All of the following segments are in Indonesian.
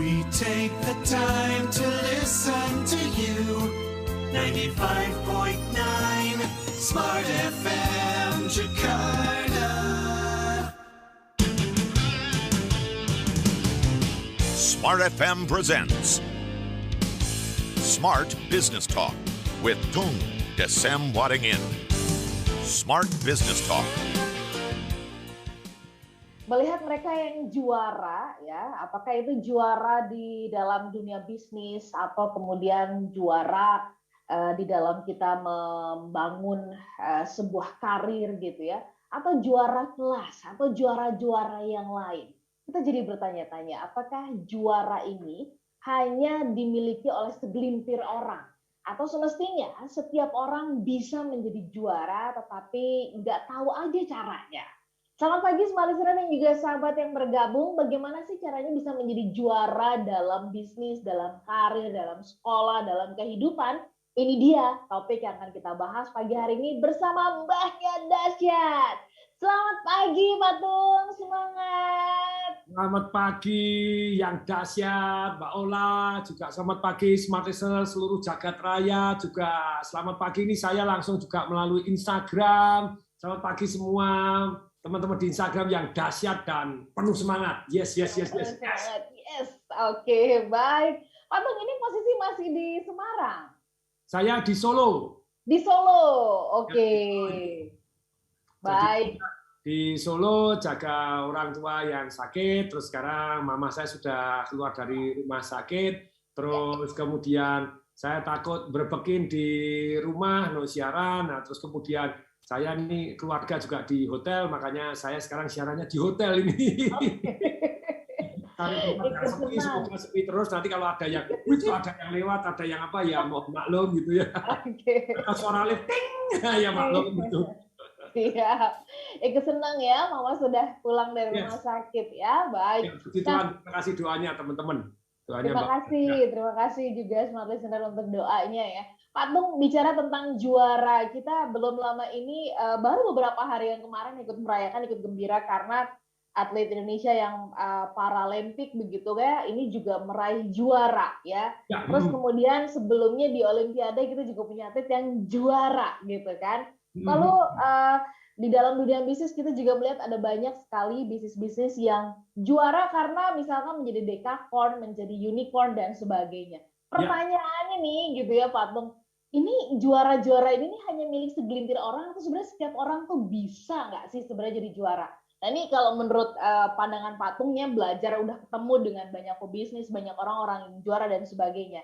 We take the time to listen to you. 95.9 Smart FM Jakarta. Smart FM presents Smart Business Talk with Tung Desem Waddingin. Smart Business Talk. Melihat mereka yang juara, ya, apakah itu juara di dalam dunia bisnis atau kemudian juara di dalam kita membangun sebuah karir gitu ya, atau juara kelas atau juara-juara yang lain. Kita jadi bertanya-tanya, apakah juara ini hanya dimiliki oleh segelintir orang? Atau semestinya setiap orang bisa menjadi juara tetapi nggak tahu aja caranya? Selamat pagi Smart Listener dan juga sahabat yang bergabung. Bagaimana sih caranya bisa menjadi juara dalam bisnis, dalam karir, dalam sekolah, dalam kehidupan? Ini dia topik yang akan kita bahas pagi hari ini bersama Mbahnya Dahsyat. Selamat pagi Pak Tung, semangat. Selamat pagi yang dahsyat, Mbak Ola. Juga selamat pagi Smart Listener seluruh jagat raya. Juga selamat pagi ini saya langsung juga melalui Instagram. Selamat pagi semua teman-teman di Instagram yang dahsyat dan penuh semangat. Yes. Oke, baik. Pak Tung, ini posisi masih di Semarang? Saya di Solo. Di Solo, oke. Baik. Di Solo jaga orang tua yang sakit, terus sekarang mama saya sudah keluar dari rumah sakit, terus kemudian saya takut berpekin di rumah, no siaran, nah terus kemudian saya ini keluarga juga di hotel, makanya saya sekarang siarannya di hotel ini. Karena semoga sepi terus, nanti kalau ada yang lewat, ada yang apa ya mau maklum gitu ya. Atau suara lifting, ya maklum gitu. Siap. Senang ya, Mama sudah pulang dari rumah sakit ya. Baik. Terima kasih doanya teman-teman. Terima kasih juga Smart Listener untuk doanya ya. Pak Tung, bicara tentang juara, kita belum lama ini, baru beberapa hari yang kemarin ikut merayakan, ikut gembira karena atlet Indonesia yang Paralimpik begitu ya, ini juga meraih juara ya. Terus kemudian sebelumnya di Olimpiade kita juga punya atlet yang juara gitu kan. Lalu di dalam dunia bisnis kita juga melihat ada banyak sekali bisnis-bisnis yang juara karena misalkan menjadi dekakorn, menjadi unicorn dan sebagainya. Pertanyaannya nih gitu ya Pak Tung, ini juara-juara ini hanya milik segelintir orang atau sebenarnya setiap orang tuh bisa nggak sih sebenarnya jadi juara? Nah ini kalau menurut pandangan Pak Tungnya belajar udah ketemu dengan banyak pebisnis, banyak orang-orang yang juara dan sebagainya.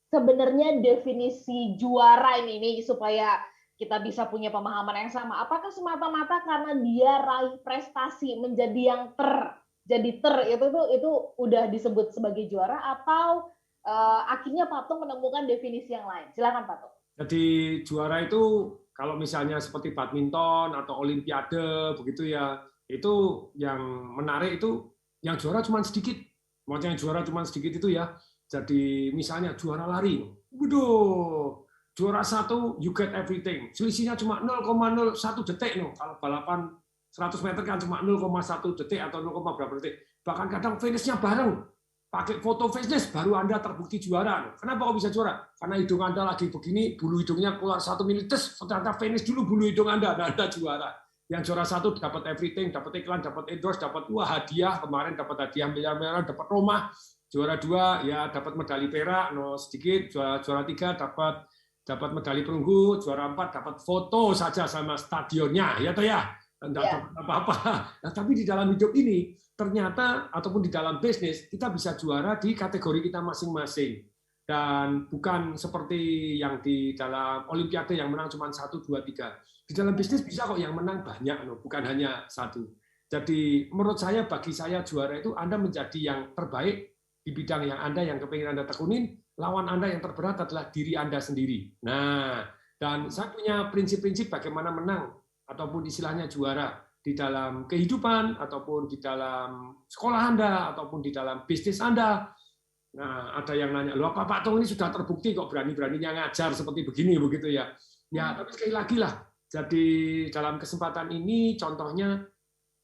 Sebenarnya definisi juara ini supaya kita bisa punya pemahaman yang sama. Apakah semata-mata karena dia raih prestasi menjadi yang itu udah disebut sebagai juara atau akhirnya Pak Tung menemukan definisi yang lain? Silakan Pak Tung. Jadi juara itu kalau misalnya seperti badminton atau olimpiade begitu ya, itu yang menarik itu yang juara cuma sedikit. Maksudnya yang juara cuma sedikit itu ya. Jadi misalnya juara lari. Waduh, juara 1 you get everything. Selisihnya cuma 0,01 detik no. Kalau balapan 100 meter kan cuma 0,1 detik atau 0, berapa detik. Bahkan kadang finishnya bareng. Pakai foto finish baru Anda terbukti juara. Kenapa kok bisa juara? Karena hidung Anda lagi begini, bulu hidungnya keluar 1 milimeter, ternyata finish dulu bulu hidung Anda, dan Anda juara. Yang juara 1 dapat everything, dapat iklan, dapat endorse, dapat hadiah. Kemarin dapat hadiah miliar-miliar, dapat rumah. Juara 2 ya dapat medali perak, no sedikit. Juara 3 dapat medali perunggu. Juara 4 dapat foto saja sama stadionnya, ya toh ya. Tidak dapat apa-apa. Nah, tapi di dalam hidup ini ternyata ataupun di dalam bisnis kita bisa juara di kategori kita masing-masing dan bukan seperti yang di dalam olimpiade yang menang cuma 1, 2, 3. Di dalam bisnis bisa kok yang menang banyak, bukan hanya 1. Jadi menurut saya, bagi saya juara itu Anda menjadi yang terbaik di bidang yang Anda yang kepingin Anda tekunin. Lawan Anda yang terberat adalah diri Anda sendiri. Nah, dan saya punya prinsip-prinsip bagaimana menang ataupun istilahnya juara di dalam kehidupan, ataupun di dalam sekolah Anda, ataupun di dalam bisnis Anda. Nah, ada yang nanya, loh Pak Tung ini sudah terbukti kok berani-beraninya ngajar seperti begini, begitu ya. Ya, tapi sekali lagi lah, jadi dalam kesempatan ini contohnya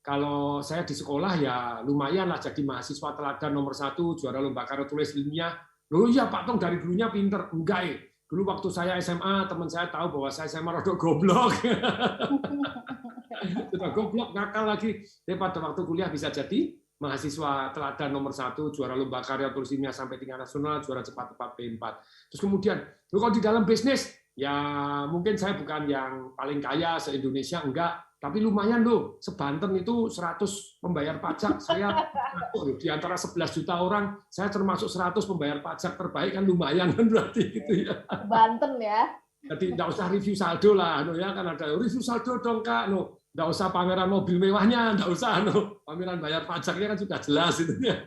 kalau saya di sekolah ya lumayan lah jadi mahasiswa teladan nomor 1, juara lomba karya tulis ilmiah. Loh iya Pak Tong dari dulunya pinter. Enggak ya. Dulu waktu saya SMA, teman saya tahu bahwa saya SMA rada goblok. Sudah goblok, nakal lagi. Tapi pada waktu kuliah bisa jadi mahasiswa teladan nomor 1, juara lomba karya tulis ilmiah sampai tingkat nasional, juara cepat P4. Terus kemudian, kalau di dalam bisnis, ya mungkin saya bukan yang paling kaya se-Indonesia, enggak. Tapi lumayan loh, seBanten itu 100 pembayar pajak. Saya di antara 11 juta orang, saya termasuk 100 pembayar pajak terbaik, kan lumayan kan berarti gitu ya. Banten ya. Jadi nggak usah review saldo lah, ya kan ada review saldo dong Kak, nggak usah pameran mobil mewahnya, nggak usah, pameran bayar pajaknya kan sudah jelas itu ya.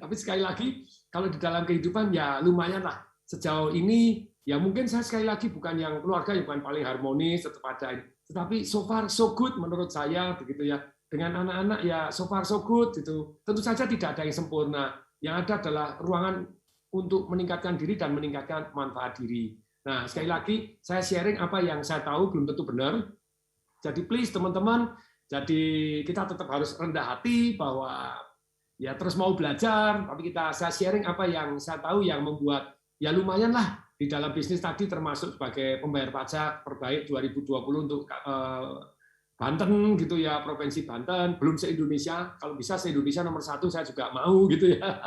Tapi sekali lagi, kalau di dalam kehidupan ya lumayan lah. Sejauh ini ya mungkin saya sekali lagi bukan yang keluarga yang bukan paling harmonis, tetap ada, tetapi so far so good menurut saya begitu ya. Dengan anak-anak ya so far so good gitu. Tentu saja tidak ada yang sempurna. Yang ada adalah ruangan untuk meningkatkan diri dan meningkatkan manfaat diri. Nah, sekali lagi saya sharing apa yang saya tahu belum tentu benar. Jadi please teman-teman, jadi kita tetap harus rendah hati bahwa ya terus mau belajar, tapi saya sharing apa yang saya tahu yang membuat ya lumayan lah di dalam bisnis tadi, termasuk sebagai pembayar pajak terbaik 2020 untuk Banten gitu ya, Provinsi Banten, belum se-Indonesia, kalau bisa se-Indonesia nomor 1 saya juga mau gitu ya.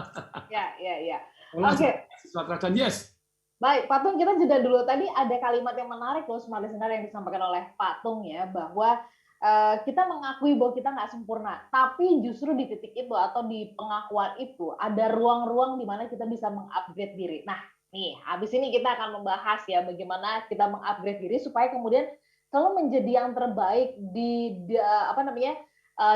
Ya. Oke. Yes. Baik, Pak Tung, kita jeda dulu. Tadi ada kalimat yang menarik loh, Smart Listener, yang disampaikan oleh Pak Tung ya, bahwa kita mengakui bahwa kita nggak sempurna, tapi justru di titik itu atau di pengakuan itu ada ruang-ruang di mana kita bisa mengupgrade diri. Nah, nih, habis ini kita akan membahas ya bagaimana kita mengupgrade diri supaya kemudian selalu menjadi yang terbaik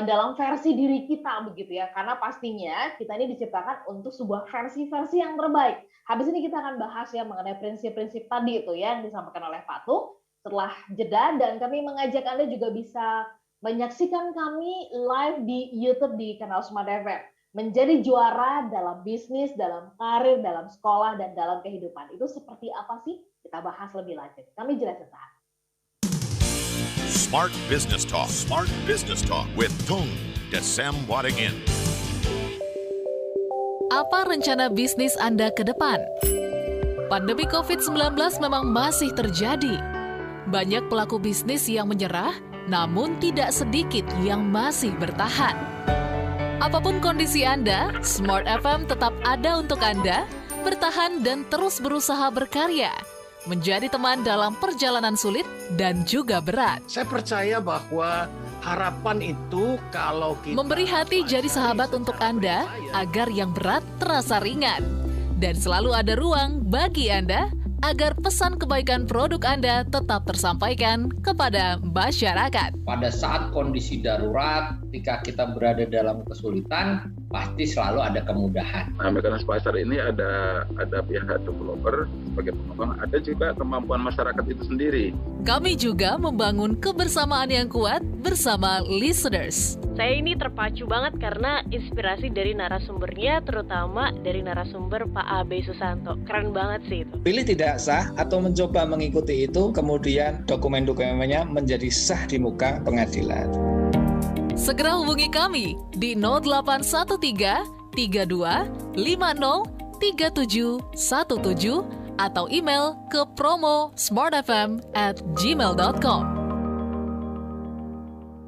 dalam versi diri kita begitu ya. Karena pastinya kita ini diciptakan untuk sebuah versi-versi yang terbaik. Habis ini kita akan bahas ya mengenai prinsip-prinsip tadi itu ya yang disampaikan oleh Pak Tung setelah jeda, dan kami mengajak Anda juga bisa menyaksikan kami live di YouTube di kanal Smart FM. Menjadi juara dalam bisnis, dalam karir, dalam sekolah, dan dalam kehidupan. Itu seperti apa sih? Kita bahas lebih lanjut. Kami jeda sesaat. Smart Business Talk. Smart Business Talk with Tung Desem Wadingin. Apa rencana bisnis Anda ke depan? Pandemi COVID-19 memang masih terjadi. Banyak pelaku bisnis yang menyerah, namun tidak sedikit yang masih bertahan. Apapun kondisi Anda, Smart FM tetap ada untuk Anda, bertahan dan terus berusaha berkarya, menjadi teman dalam perjalanan sulit dan juga berat. Saya percaya bahwa harapan itu kalau kita memberi hati jadi sahabat untuk Anda agar yang berat terasa ringan. Dan selalu ada ruang bagi Anda agar pesan kebaikan produk Anda tetap tersampaikan kepada masyarakat. Pada saat kondisi darurat, ketika kita berada dalam kesulitan, pasti selalu ada kemudahan. Nah, mekanisme pasar ini ada pihak developer sebagai pengembang, ada juga kemampuan masyarakat itu sendiri. Kami juga membangun kebersamaan yang kuat bersama listeners. Saya ini terpacu banget karena inspirasi dari narasumbernya, terutama dari narasumber Pak Abe Susanto. Keren banget sih itu. Pilih tidak sah atau mencoba mengikuti itu, kemudian dokumen-dokumennya menjadi sah di muka pengadilan. Segera hubungi kami di 0813 32 50 3717 atau email ke promo@smartfm@gmail.com.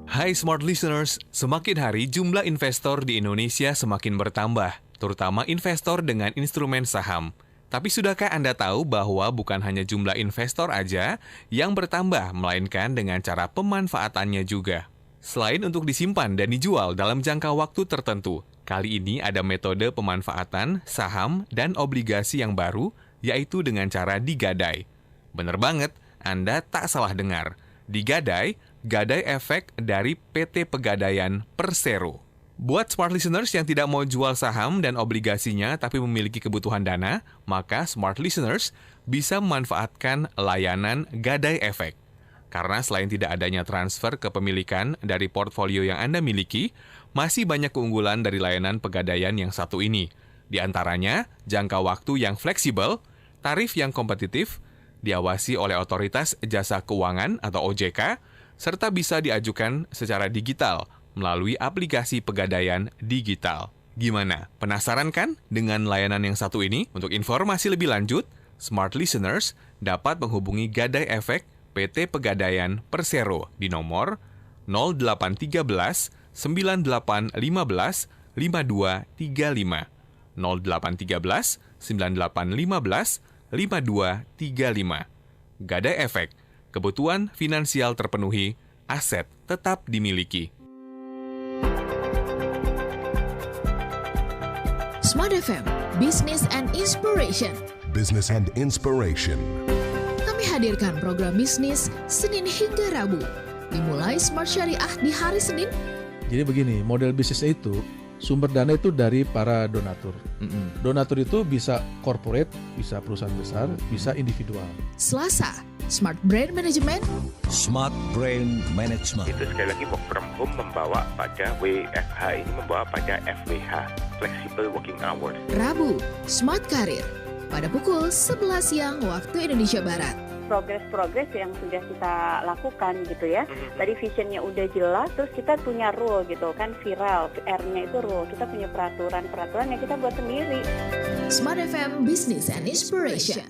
Hai Smart Listeners, semakin hari jumlah investor di Indonesia semakin bertambah, terutama investor dengan instrumen saham. Tapi sudahkah Anda tahu bahwa bukan hanya jumlah investor aja yang bertambah, melainkan dengan cara pemanfaatannya juga. Selain untuk disimpan dan dijual dalam jangka waktu tertentu, kali ini ada metode pemanfaatan saham dan obligasi yang baru, yaitu dengan cara digadai. Bener banget, Anda tak salah dengar. Digadai, gadai efek dari PT Pegadaian Persero. Buat smart listeners yang tidak mau jual saham dan obligasinya tapi memiliki kebutuhan dana, maka smart listeners bisa memanfaatkan layanan gadai efek. Karena selain tidak adanya transfer kepemilikan dari portfolio yang Anda miliki, masih banyak keunggulan dari layanan pegadaian yang satu ini. Di antaranya, jangka waktu yang fleksibel, tarif yang kompetitif, diawasi oleh Otoritas Jasa Keuangan atau OJK, serta bisa diajukan secara digital melalui aplikasi Pegadaian Digital. Gimana? Penasaran kan dengan layanan yang satu ini? Untuk informasi lebih lanjut, Smart Listeners dapat menghubungi Gadai Efek PT Pegadaian Persero di nomor 0813 9815 5235 0813 9815 5235. Gadai Efek, kebutuhan finansial terpenuhi, aset tetap dimiliki. Smart FM, Business and Inspiration. Business and Inspiration. Kami hadirkan program bisnis Senin hingga Rabu. Dimulai Smart Syariah di hari Senin. Jadi begini, model bisnisnya itu sumber dana itu dari para donatur. Donatur itu bisa corporate, bisa perusahaan besar, bisa individual. Selasa, Smart Brand Management. Smart Brand Management. Itu sekali lagi work from home membawa pada WFH ini membawa pada FWH, Flexible Working Hours. Rabu, Smart Career. Pada pukul 11 siang waktu Indonesia Barat. Progres yang sudah kita lakukan gitu ya. Tadi visionnya udah jelas, terus kita punya rule gitu kan, viral, R-nya itu rule. Kita punya peraturan yang kita buat sendiri. Smart FM Business and Inspiration.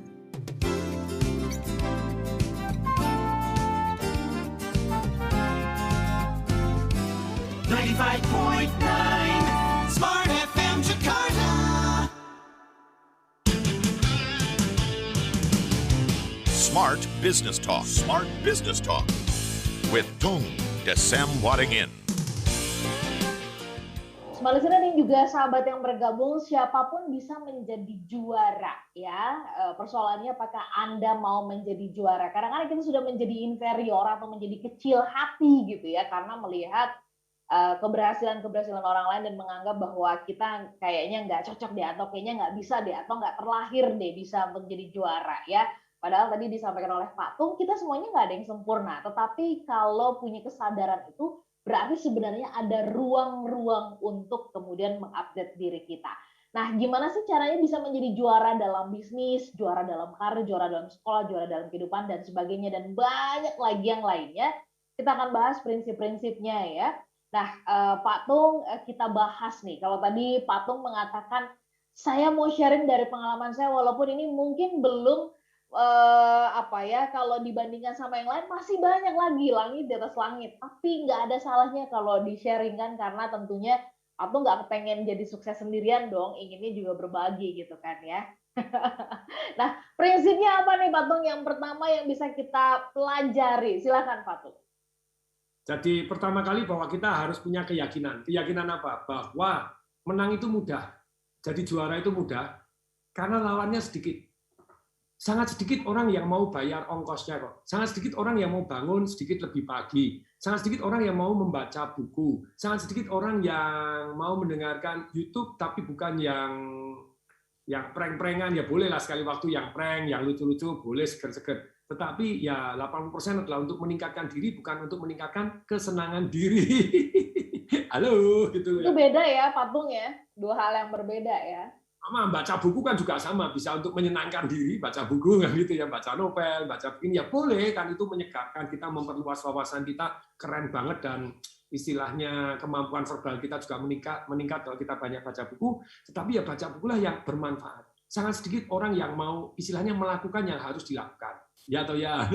Smart FM Jakarta. Smart Business Talk. Smart Business Talk. With Tung Desem Waddingin. Smart Listener dan juga sahabat yang bergabung, siapapun bisa menjadi juara ya. Persoalannya apakah Anda mau menjadi juara? Kadang-kadang kita sudah menjadi inferior atau menjadi kecil hati gitu ya, karena melihat keberhasilan orang lain dan menganggap bahwa kita kayaknya nggak cocok deh, atau kayaknya nggak bisa deh, atau nggak terlahir deh bisa menjadi juara ya. Padahal tadi disampaikan oleh Pak Tung, kita semuanya nggak ada yang sempurna. Tetapi kalau punya kesadaran itu, berarti sebenarnya ada ruang-ruang untuk kemudian mengupdate diri kita. Nah, gimana sih caranya bisa menjadi juara dalam bisnis, juara dalam karir, juara dalam sekolah, juara dalam kehidupan, dan sebagainya, dan banyak lagi yang lainnya. Kita akan bahas prinsip-prinsipnya ya. Nah, Pak Tung, kita bahas nih. Kalau tadi Pak Tung mengatakan, saya mau sharing dari pengalaman saya, walaupun ini mungkin belum kalau dibandingkan sama yang lain masih banyak lagi langit di atas langit, tapi nggak ada salahnya kalau di-sharingkan, karena tentunya aku nggak kepengen jadi sukses sendirian dong, inginnya juga berbagi gitu kan ya. Nah, prinsipnya apa nih Pak Tung yang pertama yang bisa kita pelajari? Silakan Pak Tung. Jadi pertama kali bahwa kita harus punya keyakinan. Keyakinan apa? Bahwa menang itu mudah, jadi juara itu mudah, karena lawannya sedikit. Sangat sedikit orang yang mau bayar ongkosnya kok. Sangat sedikit orang yang mau bangun sedikit lebih pagi. Sangat sedikit orang yang mau membaca buku. Sangat sedikit orang yang mau mendengarkan YouTube, tapi bukan yang prank-prankan. Ya bolehlah sekali waktu yang prank, yang lucu-lucu, boleh seger-seger. Tetapi ya 80% adalah untuk meningkatkan diri, bukan untuk meningkatkan kesenangan diri. Halo, gitu ya. Itu beda ya, Pak Tung ya. Dua hal yang berbeda ya. Sama, baca buku kan juga sama, bisa untuk menyenangkan diri, baca buku kan gitu ya, baca novel, baca begini ya boleh kan, itu menyegarkan kita, memperluas wawasan kita, keren banget, dan istilahnya kemampuan verbal kita juga meningkat kalau kita banyak baca buku. Tetapi ya baca bukulah yang bermanfaat. Sangat sedikit orang yang mau istilahnya melakukan yang harus dilakukan. Ya atau ya,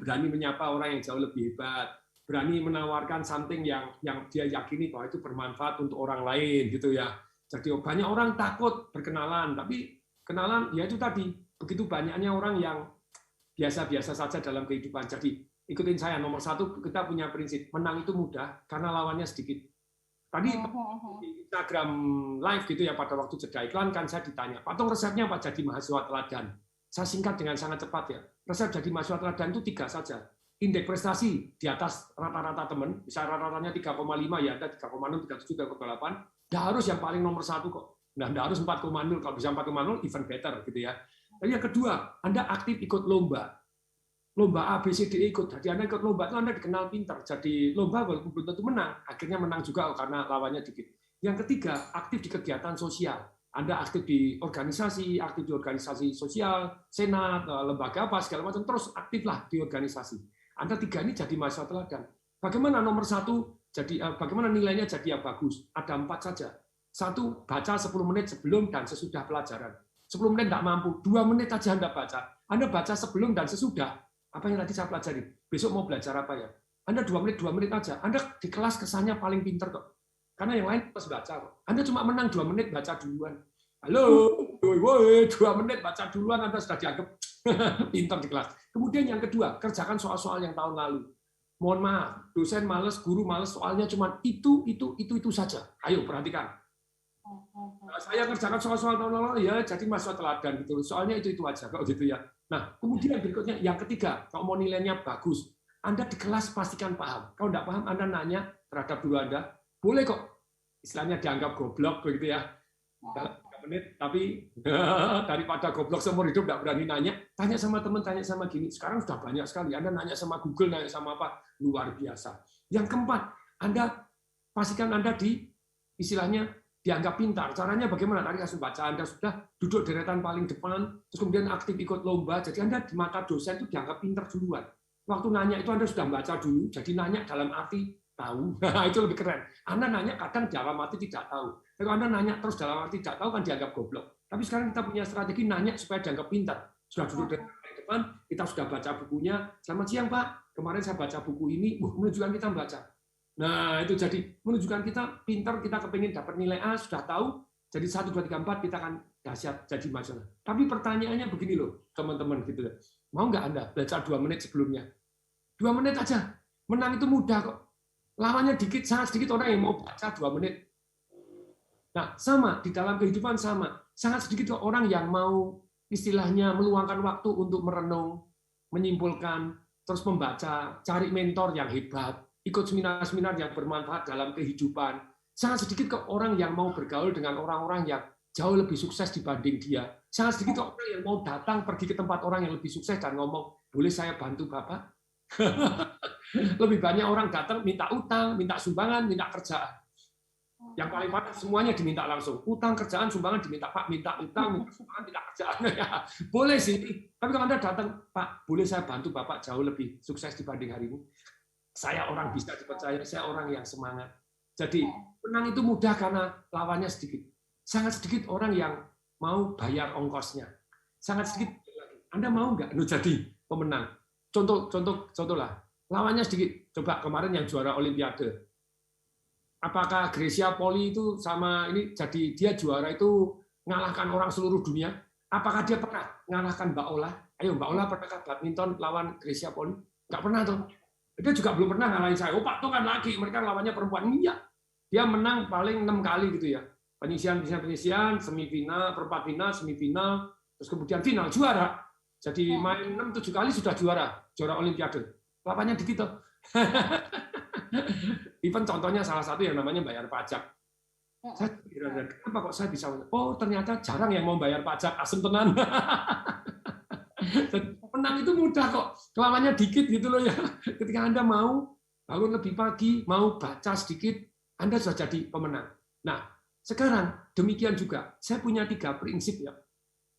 berani menyapa orang yang jauh lebih hebat, berani menawarkan something yang dia yakini bahwa itu bermanfaat untuk orang lain gitu ya. Jadi banyak orang takut berkenalan, tapi kenalan ya itu tadi, begitu banyaknya orang yang biasa-biasa saja dalam kehidupan. Jadi ikutin saya, nomor satu kita punya prinsip, menang itu mudah karena lawannya sedikit. Tadi di Instagram live gitu ya, pada waktu jeda iklan kan saya ditanya, Pak Tung resepnya apa jadi mahasiswa teladan? Saya singkat dengan sangat cepat ya, resep jadi mahasiswa teladan itu 3 saja. Indeks prestasi di atas rata-rata teman, bisa rata-ratanya 3,5 ya, ada 3,6, 3,7, 3,8. Nggak harus yang paling nomor 1 kok. Nah, nggak harus 4,0. Kalau bisa 4,0, even better gitu ya. Dan yang kedua, Anda aktif ikut lomba. Lomba A, B, C, D ikut. Jadi Anda ikut lomba itu Anda dikenal pintar. Jadi lomba walaupun belum tentu menang, akhirnya menang juga karena lawannya dikit. Yang ketiga, aktif di kegiatan sosial. Anda aktif di organisasi sosial, senat, lembaga apa, segala macam. Terus aktiflah di organisasi. Anda 3 ini jadi mahasiswa teladan. Bagaimana nomor 1 jadi bagaimana nilainya jadi yang bagus? Ada 4 saja. 1, baca 10 menit sebelum dan sesudah pelajaran. 10 menit nggak mampu, 2 menit aja Anda baca. Anda baca sebelum dan sesudah. Apa yang tadi saya pelajari? Besok mau belajar apa ya? Anda 2 menit aja. Anda di kelas kesannya paling pinter kok. Karena yang lain pas baca kok. Anda cuma menang 2 menit baca duluan. Halo, woi, 2 menit baca duluan Anda sudah dianggap pinter di kelas. Kemudian yang kedua, kerjakan soal-soal yang tahun lalu. Mohon maaf, dosen males, guru males, soalnya cuma itu saja. Ayo perhatikan. Nah, saya kerjakan soal-soal tahun lalu ya, jadi mahasiswa teladan gitu. Soalnya itu aja kok gitu ya. Nah, kemudian berikutnya yang ketiga, kalau mau nilainya bagus, Anda di kelas pastikan paham. Kalau tidak paham, Anda nanya terhadap guru Anda, boleh kok. Istilahnya dianggap goblok begitu ya. 3 menit, tapi daripada goblok seumur hidup nggak berani nanya, tanya sama teman, tanya sama gini. Sekarang sudah banyak sekali. Anda nanya sama Google, nanya sama apa, luar biasa. Yang keempat, Anda pastikan Anda istilahnya dianggap pintar. Caranya bagaimana? Tadi saya baca, Anda sudah duduk deretan paling depan, terus kemudian aktif ikut lomba. Jadi Anda di mata dosen itu dianggap pintar duluan. Waktu nanya itu Anda sudah baca dulu, jadi nanya dalam arti tahu. Itu lebih keren. Anda nanya kadang dalam arti tidak tahu. Kalau Anda nanya terus dalam arti tidak tahu kan dianggap goblok. Tapi sekarang kita punya strategi nanya supaya dianggap pintar. Sudah duduk di depan, kita sudah baca bukunya. Selamat siang Pak, kemarin saya baca buku ini, menunjukkan kita membaca. Nah itu jadi menunjukkan kita pintar, kita kepingin dapat nilai A, sudah tahu. Jadi 1, 2, 3, 4 kita akan dahsyat jadi masalah. Tapi pertanyaannya begini loh teman-teman gitu. Mau nggak Anda belajar 2 menit sebelumnya? 2 menit aja. Menang itu mudah kok. Lawannya dikit, sangat sedikit orang yang mau baca 2 menit. Nah, sama di dalam kehidupan sama. Sangat sedikit orang yang mau istilahnya meluangkan waktu untuk merenung, menyimpulkan, terus membaca, cari mentor yang hebat, ikut seminar-seminar yang bermanfaat dalam kehidupan. Sangat sedikit kok orang yang mau bergaul dengan orang-orang yang jauh lebih sukses dibanding dia. Sangat sedikit kok orang yang mau datang pergi ke tempat orang yang lebih sukses dan ngomong, boleh saya bantu Bapak? Lebih banyak orang datang minta utang, minta sumbangan, minta kerjaan. Yang paling parah semuanya diminta langsung. Utang, kerjaan, sumbangan diminta, Pak, minta utang, minta sumbangan, minta kerjaan. Ya, boleh sih. Tapi kalau Anda datang, Pak, boleh saya bantu Bapak jauh lebih sukses dibanding hari ini? Saya orang bisa dipercaya, saya orang yang semangat. Jadi, menang itu mudah karena lawannya sedikit. Sangat sedikit orang yang mau bayar ongkosnya. Sangat sedikit. Anda mau nggak jadi pemenang? Contoh lah. Lawannya sedikit. Coba kemarin yang juara Olimpiade. Apakah Grecia Poli itu sama ini jadi dia juara itu ngalahkan orang seluruh dunia? Apakah dia pernah ngalahkan Mbak Ola? Ayo Mbak Ola pernahkah badminton lawan Grecia Poli? Nggak pernah tuh. Dia juga belum pernah ngalahin saya. Oh Pak tuh kan laki, mereka lawannya perempuan. Iya. Dia menang paling 6 kali gitu ya. Penyisian, semifinal, perempat final, semifinal, terus kemudian final juara. Jadi main 6-7 kali sudah juara Olimpiade. Lawannya dikit tuh. Even contohnya salah satu yang namanya bayar pajak. Saya kira kenapa kok saya bisa? Oh ternyata jarang yang mau bayar pajak, asem tenan. Menang itu mudah kok, lawannya dikit gitu loh ya. Ketika Anda mau bangun lebih pagi, mau baca sedikit, Anda sudah jadi pemenang. Nah sekarang demikian juga, saya punya 3 prinsip ya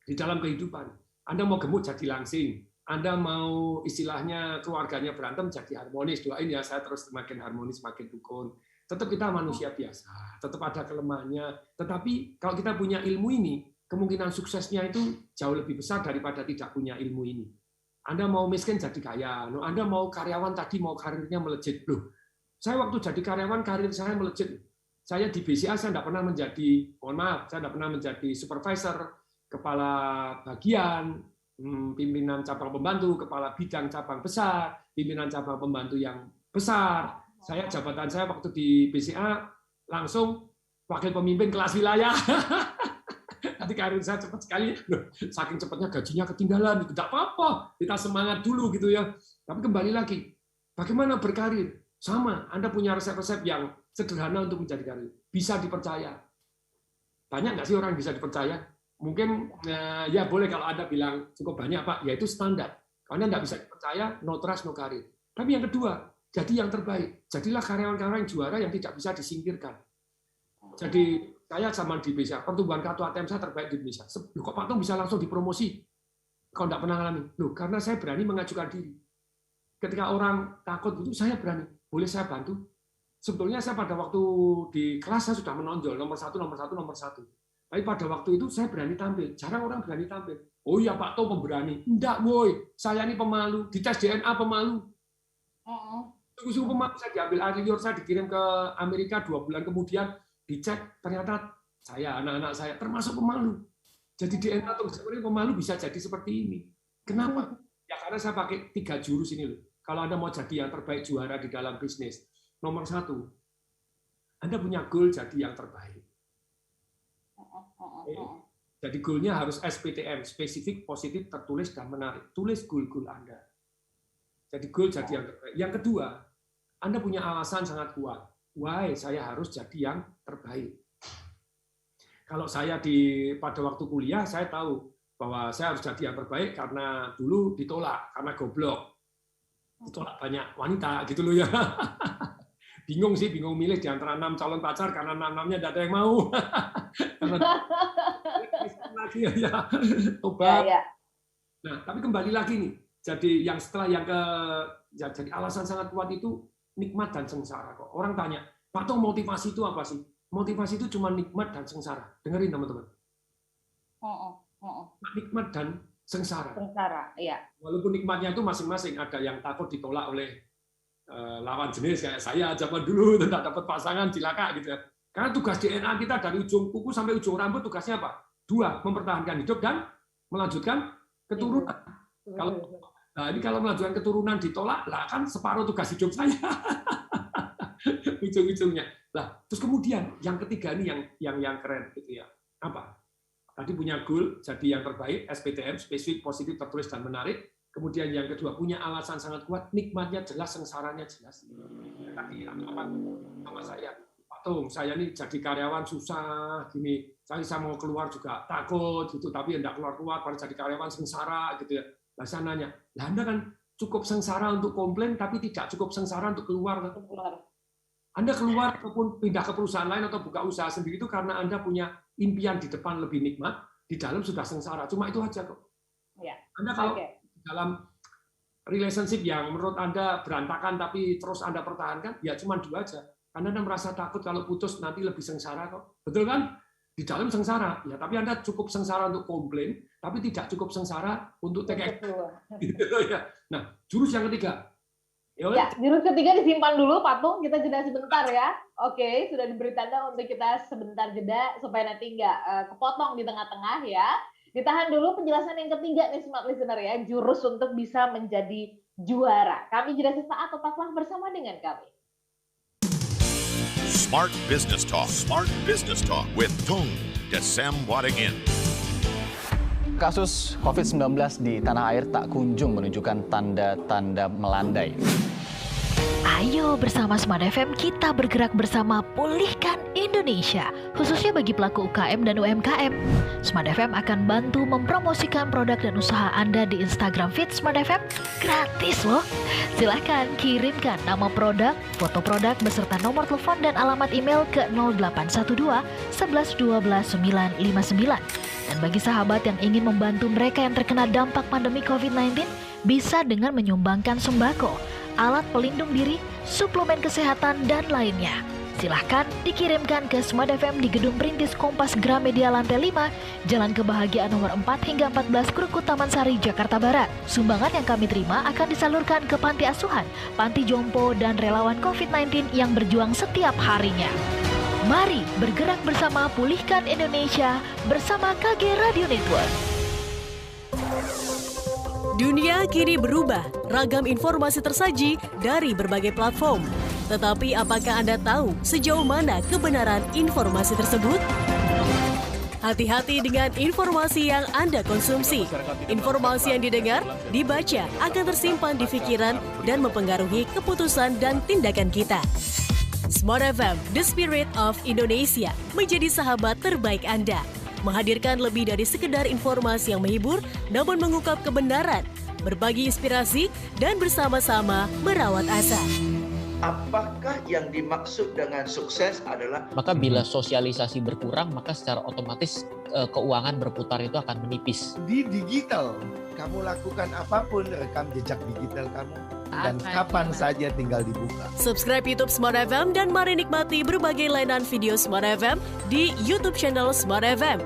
di dalam kehidupan. Anda mau gemuk jadi langsing. Anda mau istilahnya keluarganya berantem jadi harmonis, doain ya saya terus semakin harmonis, semakin rukun. Tetap kita manusia biasa, tetap ada kelemahannya. Tetapi kalau kita punya ilmu ini, kemungkinan suksesnya itu jauh lebih besar daripada tidak punya ilmu ini. Anda mau miskin jadi kaya, Anda mau karyawan tadi mau karirnya melejit. Loh, saya waktu jadi karyawan karir saya melejit. Saya di BCA saya tidak pernah menjadi, mohon maaf, saya tidak pernah menjadi supervisor, kepala bagian, pimpinan cabang pembantu, kepala bidang cabang besar, pimpinan cabang pembantu yang besar. Jabatan saya waktu di BCA langsung wakil pemimpin kelas wilayah. Nanti karir saya cepat sekali. Loh, saking cepatnya gajinya ketinggalan. Tidak apa-apa, kita semangat dulu gitu ya. Tapi kembali lagi, bagaimana berkarir? Sama, Anda punya resep-resep yang sederhana untuk menjadi karir. Bisa dipercaya. Banyak nggak sih orang yang bisa dipercaya? Mungkin ya boleh kalau Anda bilang cukup banyak Pak, ya itu standar. Kalau Anda nggak bisa dipercaya, no trust, no karir. Tapi yang kedua, jadi yang terbaik. Jadilah karyawan-karyawan juara yang tidak bisa disingkirkan. Jadi saya sama di BCA, pertumbuhan kartu ATM saya terbaik di Indonesia. Loh, kok Pak Tung bisa langsung dipromosi? Kalau nggak pernah alami. Loh, karena saya berani mengajukan diri. Ketika orang takut itu, saya berani. Boleh saya bantu? sebetulnya saya pada waktu di kelas saya sudah menonjol nomor satu. Tapi pada waktu itu saya berani tampil. Jarang orang berani tampil. Oh iya Pak Tom pemberani. Enggak, boy. Saya ini pemalu. Di tes DNA pemalu. Sungguh-sungguh pemalu. Saya diambil air liur, saya dikirim ke Amerika 2 bulan kemudian, dicek ternyata saya, anak-anak saya termasuk pemalu. Jadi DNA atau sebenarnya pemalu bisa jadi seperti ini. Kenapa? Ya karena saya pakai 3 jurus ini loh. Kalau Anda mau jadi yang terbaik juara di dalam bisnis, nomor 1, Anda punya goal jadi yang terbaik. Jadi goalnya harus SPTM, spesifik, positif, tertulis, dan menarik. Tulis goal Anda. Jadi goal jadi yang terbaik. Yang kedua, Anda punya alasan sangat kuat. Why saya harus jadi yang terbaik. Kalau saya pada waktu kuliah, saya tahu bahwa saya harus jadi yang terbaik karena dulu ditolak, karena goblok. Ditolak banyak wanita, gitu loh ya. Bingung milih di antara 6 calon pacar karena 6-6-nya tidak ada yang mau. Lagi ya, tobat. Nah, tapi kembali lagi nih. Jadi yang setelah jadi alasan sangat kuat itu nikmat dan sengsara kok. Orang tanya, Pak Tom motivasi itu apa sih? Motivasi itu cuma nikmat dan sengsara. Dengerin teman-teman. Nikmat dan sengsara. Sengsara, iya. Walaupun nikmatnya itu masing-masing. Ada yang takut ditolak oleh lawan jenis kayak saya zaman dulu, tidak dapat pasangan, cilaka gitu ya. Karena tugas DNA kita dari ujung kuku sampai ujung rambut tugasnya apa? 2, mempertahankan hidup dan melanjutkan keturunan. Kalau melanjutkan keturunan ditolak, lah kan separuh tugas hidup saya. Ujung-ujungnya. Lah, terus kemudian yang ketiga ini yang keren gitu ya. Apa? Tadi punya goal jadi yang terbaik, SPTM, spesifik, positif, tertulis, dan menarik. Kemudian yang kedua, punya alasan sangat kuat, nikmatnya jelas, sengsaranya jelas. Tadi sama saya, Pak Tung, saya ini jadi karyawan susah, gini, saya mau keluar juga takut, gitu, tapi enggak keluar-keluar, pada jadi karyawan sengsara, gitu ya. Nah, saya nanya, lah Anda kan cukup sengsara untuk komplain, tapi tidak cukup sengsara untuk keluar. Anda keluar ataupun pindah ke perusahaan lain atau buka usaha sendiri itu karena Anda punya impian di depan lebih nikmat, di dalam sudah sengsara. Cuma itu aja kok. Anda kalau dalam relationship yang menurut Anda berantakan tapi terus Anda pertahankan, ya cuma 2 aja. Karena Anda merasa takut kalau putus nanti lebih sengsara kok. Betul kan? Di dalam sengsara. Ya, tapi Anda cukup sengsara untuk komplain, tapi tidak cukup sengsara untuk take action. Nah, jurus yang ketiga. Ya, jurus ketiga disimpan dulu, Pak Tung. Kita jeda sebentar ya. Oke, sudah diberi tanda untuk kita sebentar jeda supaya nanti nggak kepotong di tengah-tengah ya. Ditahan dulu penjelasan yang ketiga nih Smart Listener ya, jurus untuk bisa menjadi juara. Kami jeda sesaat, tetaplah bersama dengan kami. Smart Business Talk with Tung Desem Wadingin. Kasus COVID-19 di tanah air tak kunjung menunjukkan tanda-tanda melandai. Ayo bersama Smart FM kita bergerak bersama pulihkan Indonesia, khususnya bagi pelaku UKM dan UMKM. Smart FM akan bantu mempromosikan produk dan usaha Anda di Instagram feed Smart FM gratis loh. Silahkan kirimkan nama produk, foto produk beserta nomor telepon dan alamat email ke 0812 11 12 959. Dan bagi sahabat yang ingin membantu mereka yang terkena dampak pandemi COVID-19, bisa dengan menyumbangkan sembako, alat pelindung diri, suplemen kesehatan, dan lainnya. Silahkan dikirimkan ke Smart FM di Gedung Perintis Kompas Gramedia lantai 5, Jalan Kebahagiaan nomor 4 hingga 14 Krukut Taman Sari, Jakarta Barat. Sumbangan yang kami terima akan disalurkan ke panti asuhan, panti jompo, dan relawan COVID-19 yang berjuang setiap harinya. Mari bergerak bersama pulihkan Indonesia bersama KG Radio Network. Dunia kini berubah, ragam informasi tersaji dari berbagai platform. Tetapi apakah Anda tahu sejauh mana kebenaran informasi tersebut? Hati-hati dengan informasi yang Anda konsumsi. Informasi yang didengar, dibaca akan tersimpan di pikiran dan mempengaruhi keputusan dan tindakan kita. Smart FM, The Spirit of Indonesia, menjadi sahabat terbaik Anda. Menghadirkan lebih dari sekedar informasi yang menghibur, namun mengungkap kebenaran, berbagi inspirasi, dan bersama-sama merawat asa. Apakah yang dimaksud dengan sukses adalah? Maka bila sosialisasi berkurang, maka secara otomatis keuangan berputar itu akan menipis. Di digital, kamu lakukan apapun, rekam jejak digital kamu, dan kapan saja tinggal dibuka. Subscribe YouTube Smart FM dan mari nikmati berbagai layanan video Smart FM di YouTube channel Smart FM.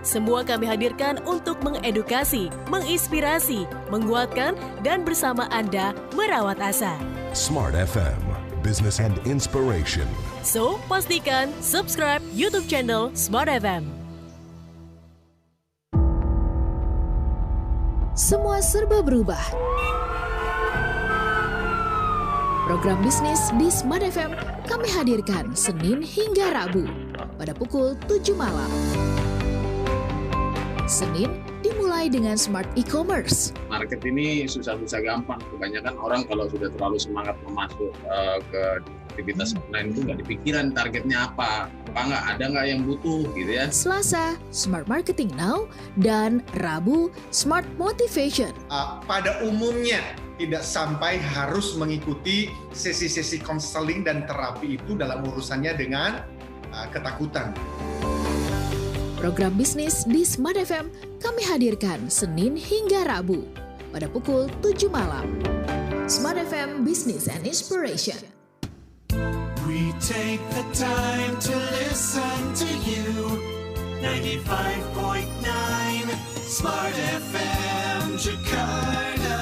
Semua kami hadirkan untuk mengedukasi, menginspirasi, menguatkan, dan bersama Anda merawat asa. Smart FM, Business and Inspiration. So, pastikan subscribe YouTube channel Smart FM. Semua serba berubah. Program bisnis di Smart FM kami hadirkan Senin hingga Rabu pada pukul 7 malam. Senin dimulai dengan Smart E-Commerce. Market ini susah-susah gampang. Kebanyakan orang kalau sudah terlalu semangat masuk ke aktivitas online itu nggak dipikiran targetnya apa ada nggak yang butuh gitu ya. Selasa, Smart Marketing Now, dan Rabu, Smart Motivation. Pada umumnya tidak sampai harus mengikuti sesi-sesi konseling dan terapi itu dalam urusannya dengan ketakutan. Program bisnis di Smart FM kami hadirkan Senin hingga Rabu pada pukul 7 malam. Smart FM Business and Inspiration. We take the time to listen to you. 95.9 Smart FM Jakarta.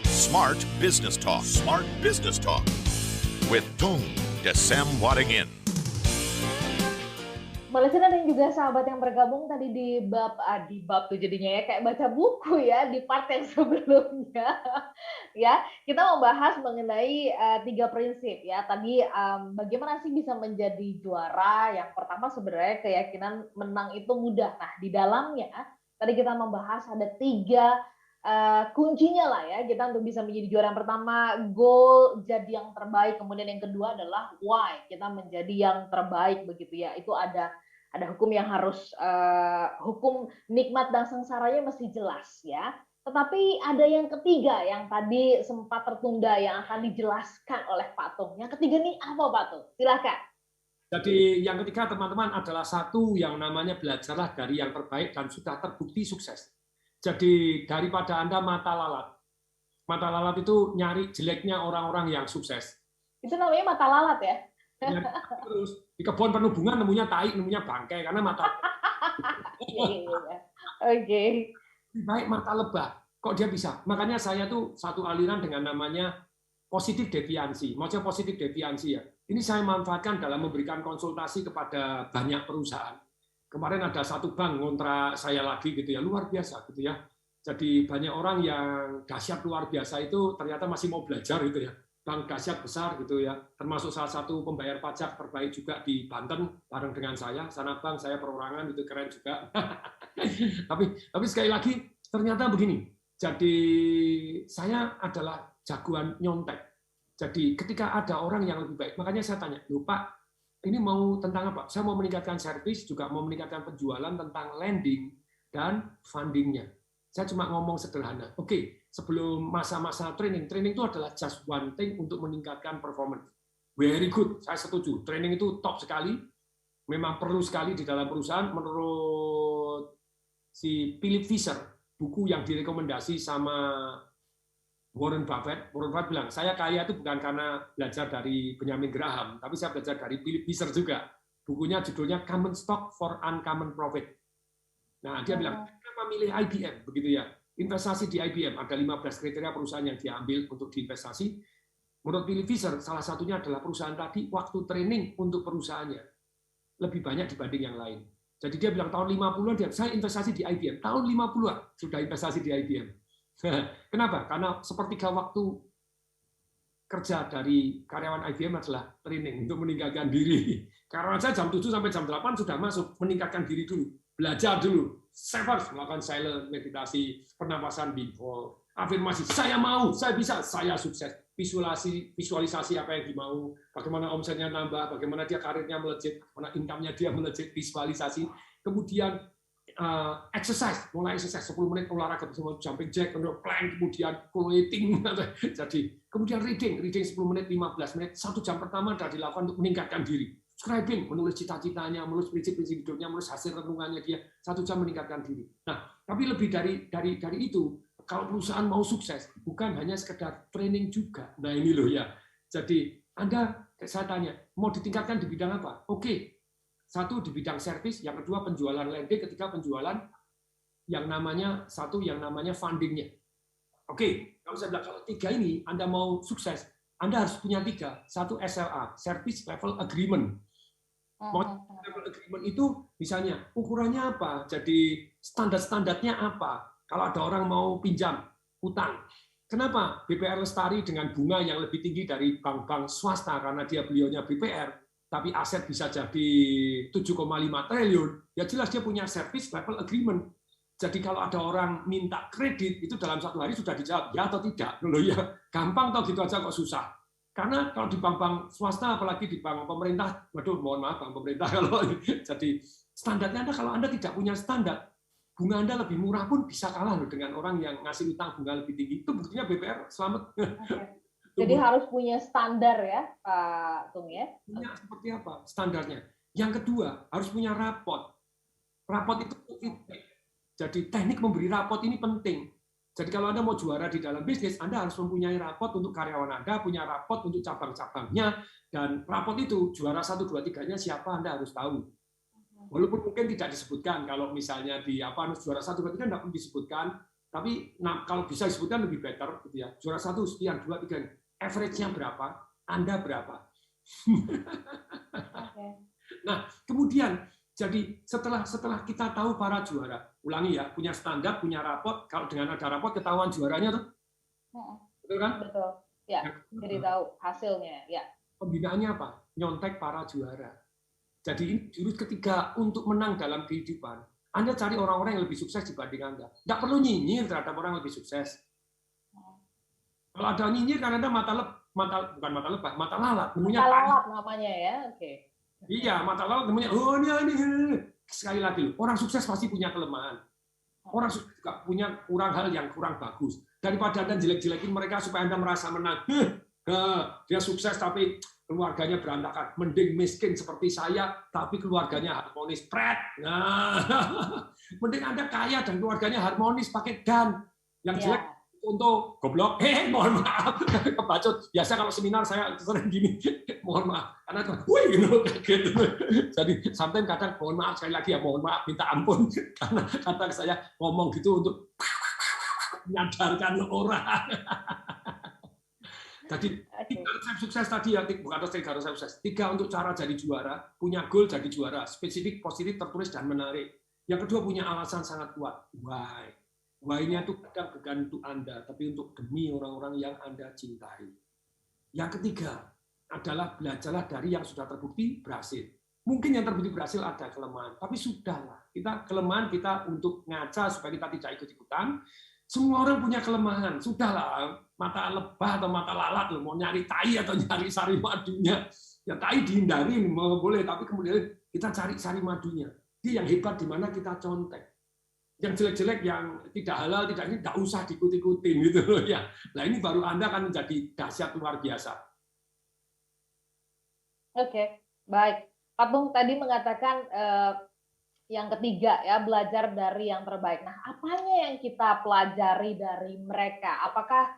Smart Business Talk. Smart Business Talk with Tung Desem Wadingin. Listener dan juga sahabat yang bergabung tadi di bab tuh jadinya ya kayak baca buku ya di part yang sebelumnya ya kita membahas mengenai 3 prinsip ya tadi bagaimana sih bisa menjadi juara. Yang pertama sebenarnya keyakinan menang itu mudah. Nah di dalamnya tadi kita membahas ada 3 kuncinya lah ya kita untuk bisa menjadi juara. Yang pertama goal jadi yang terbaik, kemudian yang kedua adalah why kita menjadi yang terbaik begitu ya. Itu ada hukum yang harus hukum nikmat dan sengsaranya mesti jelas ya. Tetapi ada yang ketiga yang tadi sempat tertunda yang akan dijelaskan oleh Pak Tung. Yang ketiga nih apa Pak Tung? Silakan. Jadi yang ketiga teman-teman adalah satu yang namanya belajarlah dari yang terbaik dan sudah terbukti sukses. Jadi daripada Anda mata lalat itu nyari jeleknya orang-orang yang sukses. Itu namanya mata lalat ya? Terus di kebun penuh bunga nemunya tai, nemunya bangkai karena mata. Oke. Baik mata lebah. Kok dia bisa? Makanya saya tuh satu aliran dengan namanya positif deviansi. Maksudnya positif deviansi ya. Ini saya manfaatkan dalam memberikan konsultasi kepada banyak perusahaan. Kemarin ada satu bank ngontrak saya lagi gitu ya, luar biasa gitu ya. Jadi banyak orang yang dahsyat luar biasa itu ternyata masih mau belajar gitu ya. Bank dahsyat besar gitu ya, termasuk salah satu pembayar pajak terbaik juga di Banten bareng dengan saya. Sana bank saya perorangan itu keren juga. tapi sekali lagi ternyata begini. Jadi saya adalah jagoan nyontek. Jadi ketika ada orang yang lebih baik, makanya saya tanya, "Loh Pak, ini mau tentang apa?" Saya mau meningkatkan servis, juga mau meningkatkan penjualan tentang landing dan fundingnya. Saya cuma ngomong sederhana. Oke, sebelum masa-masa training itu adalah just one thing untuk meningkatkan performance. Very good, saya setuju. Training itu top sekali, memang perlu sekali di dalam perusahaan. Menurut si Philip Fisher, buku yang direkomendasi sama Warren Buffett bilang, saya kaya itu bukan karena belajar dari Benjamin Graham, tapi saya belajar dari Philip Fisher juga. Bukunya judulnya Common Stock for Uncommon Profit. Nah, dia bilang, kenapa milih IBM? Begitu ya. Investasi di IBM, ada 15 kriteria perusahaan yang diambil untuk diinvestasi. Menurut Philip Fisher, salah satunya adalah perusahaan tadi, waktu training untuk perusahaannya lebih banyak dibanding yang lain. Jadi dia bilang, tahun 50-an, saya investasi di IBM. Tahun 50-an sudah investasi di IBM. Kenapa? Karena sepertiga waktu kerja dari karyawan IBM adalah training untuk meningkatkan diri. Karyawan saya jam 7 sampai jam 8 sudah masuk, meningkatkan diri dulu. Belajar dulu, saya harus melakukan silent, meditasi, pernapasan before, afirmasi, saya mau, saya bisa, saya sukses, visualisasi apa yang dimau, bagaimana omsetnya nambah, bagaimana dia karirnya melejit, bagaimana income-nya dia melejit, visualisasi, kemudian exercise, mulai exercise 10 menit olahraga bersama jumping jack, plank, kemudian collating, jadi kemudian reading 10 menit, 15 menit, 1 jam pertama sudah dilakukan untuk meningkatkan diri. scribing, menulis cita-citanya, menulis prinsip-prinsip hidupnya, menulis hasil renungannya dia, 1 jam meningkatkan diri. Nah, tapi lebih dari itu, kalau perusahaan mau sukses, bukan hanya sekedar training juga. Nah ini loh ya. Jadi Anda, saya tanya, mau ditingkatkan di bidang apa? Oke, 1 di bidang servis, yang kedua penjualan landing, ketiga penjualan yang namanya fundingnya. Oke, kalau saya bilang kalau 3 ini Anda mau sukses, Anda harus punya 3. 1 SLA, Service Level Agreement. Level Agreement itu misalnya ukurannya apa? Jadi standar-standarnya apa? Kalau ada orang mau pinjam utang, kenapa BPR Lestari dengan bunga yang lebih tinggi dari bank-bank swasta karena beliaunya BPR, tapi aset bisa jadi 7,5 triliun, ya jelas dia punya Service Level Agreement. Jadi kalau ada orang minta kredit, itu dalam 1 hari sudah dijawab, ya atau tidak. Loh ya, gampang tau gitu aja kok susah. Karena kalau di bank-bank swasta, apalagi di bank pemerintah, waduh mohon maaf bank pemerintah, kalau jadi standarnya kalau Anda tidak punya standar, bunga Anda lebih murah pun bisa kalah loh dengan orang yang ngasih utang bunga lebih tinggi. Itu buktinya BPR selamat. Jadi harus punya standar ya, Pak Tung ya? Punya seperti apa standarnya? Yang kedua, harus punya rapot. Rapot itu feedback. Jadi teknik memberi rapot ini penting. Jadi kalau Anda mau juara di dalam bisnis, Anda harus mempunyai rapot untuk karyawan Anda, punya rapot untuk cabang-cabangnya, dan rapot itu juara 1, 2, 3-nya siapa Anda harus tahu. Walaupun mungkin tidak disebutkan, kalau misalnya di juara 1, 2, 3 tidak perlu disebutkan, tapi kalau bisa disebutkan lebih better, gitu ya. Juara 1 sekian, 2, 3, average-nya berapa, Anda berapa. Nah, kemudian jadi setelah kita tahu para juara, ulangi ya, punya standar, punya rapot, kalau dengan ada rapot ketahuan juaranya tuh. Betul kan? Betul. Ya, jadi tahu hasilnya, ya. Pembinaannya apa? Nyontek para juara. Jadi ini jurus ketiga untuk menang dalam kehidupan. Anda cari orang-orang yang lebih sukses dibanding Anda. Tidak perlu nyinyir terhadap orang yang lebih sukses. Kalau ada nyinyir kan Anda mata lalat. Mata lalat namanya ya, oke. Iya, mata lalat namanya. Oh ini. Sekali lagi, orang sukses pasti punya kelemahan. Orang sukses juga punya hal yang kurang bagus. Daripada Anda jelek-jelekin mereka supaya Anda merasa menang. Dia sukses tapi keluarganya berantakan. Mending miskin seperti saya, tapi keluarganya harmonis. Nah, mending Anda kaya dan keluarganya harmonis pakai dan. Yang jelek untuk goblok. Mohon maaf, kebacut. Biasa kalau seminar saya sering gini. Mohon maaf. Karena gitu. Jadi sometimes kadang mohon maaf sekali lagi ya, mohon maaf, minta ampun. Karena kadang saya ngomong gitu untuk menyadarkan orang. Jadi 3 resep sukses tadi ya, bukan 3 resep sukses. 3 untuk cara jadi juara, punya goal jadi juara, spesifik, positif, tertulis dan menarik. Yang kedua punya alasan sangat kuat. Why? Why-nya itu kadang bergantung Anda, tapi untuk demi orang-orang yang Anda cintai. Yang ketiga adalah belajarlah dari yang sudah terbukti berhasil. Mungkin yang terbukti berhasil ada kelemahan, tapi sudahlah. Kelemahan kita untuk ngaca supaya kita tidak ikut-ikutan. Semua orang punya kelemahan, sudahlah. Mata lebah atau mata lalat, mau nyari tai atau nyari sari madunya. Ya tai dihindari, mau boleh, tapi kemudian kita cari sari madunya. Dia yang hebat di mana kita contek. Yang jelek-jelek, yang tidak halal, tidak usah diikut-ikutin gitu loh ya. Nah ini baru Anda akan menjadi dahsyat luar biasa. Oke, baik. Pak Tung tadi mengatakan yang ketiga ya, belajar dari yang terbaik. Nah, apanya yang kita pelajari dari mereka? Apakah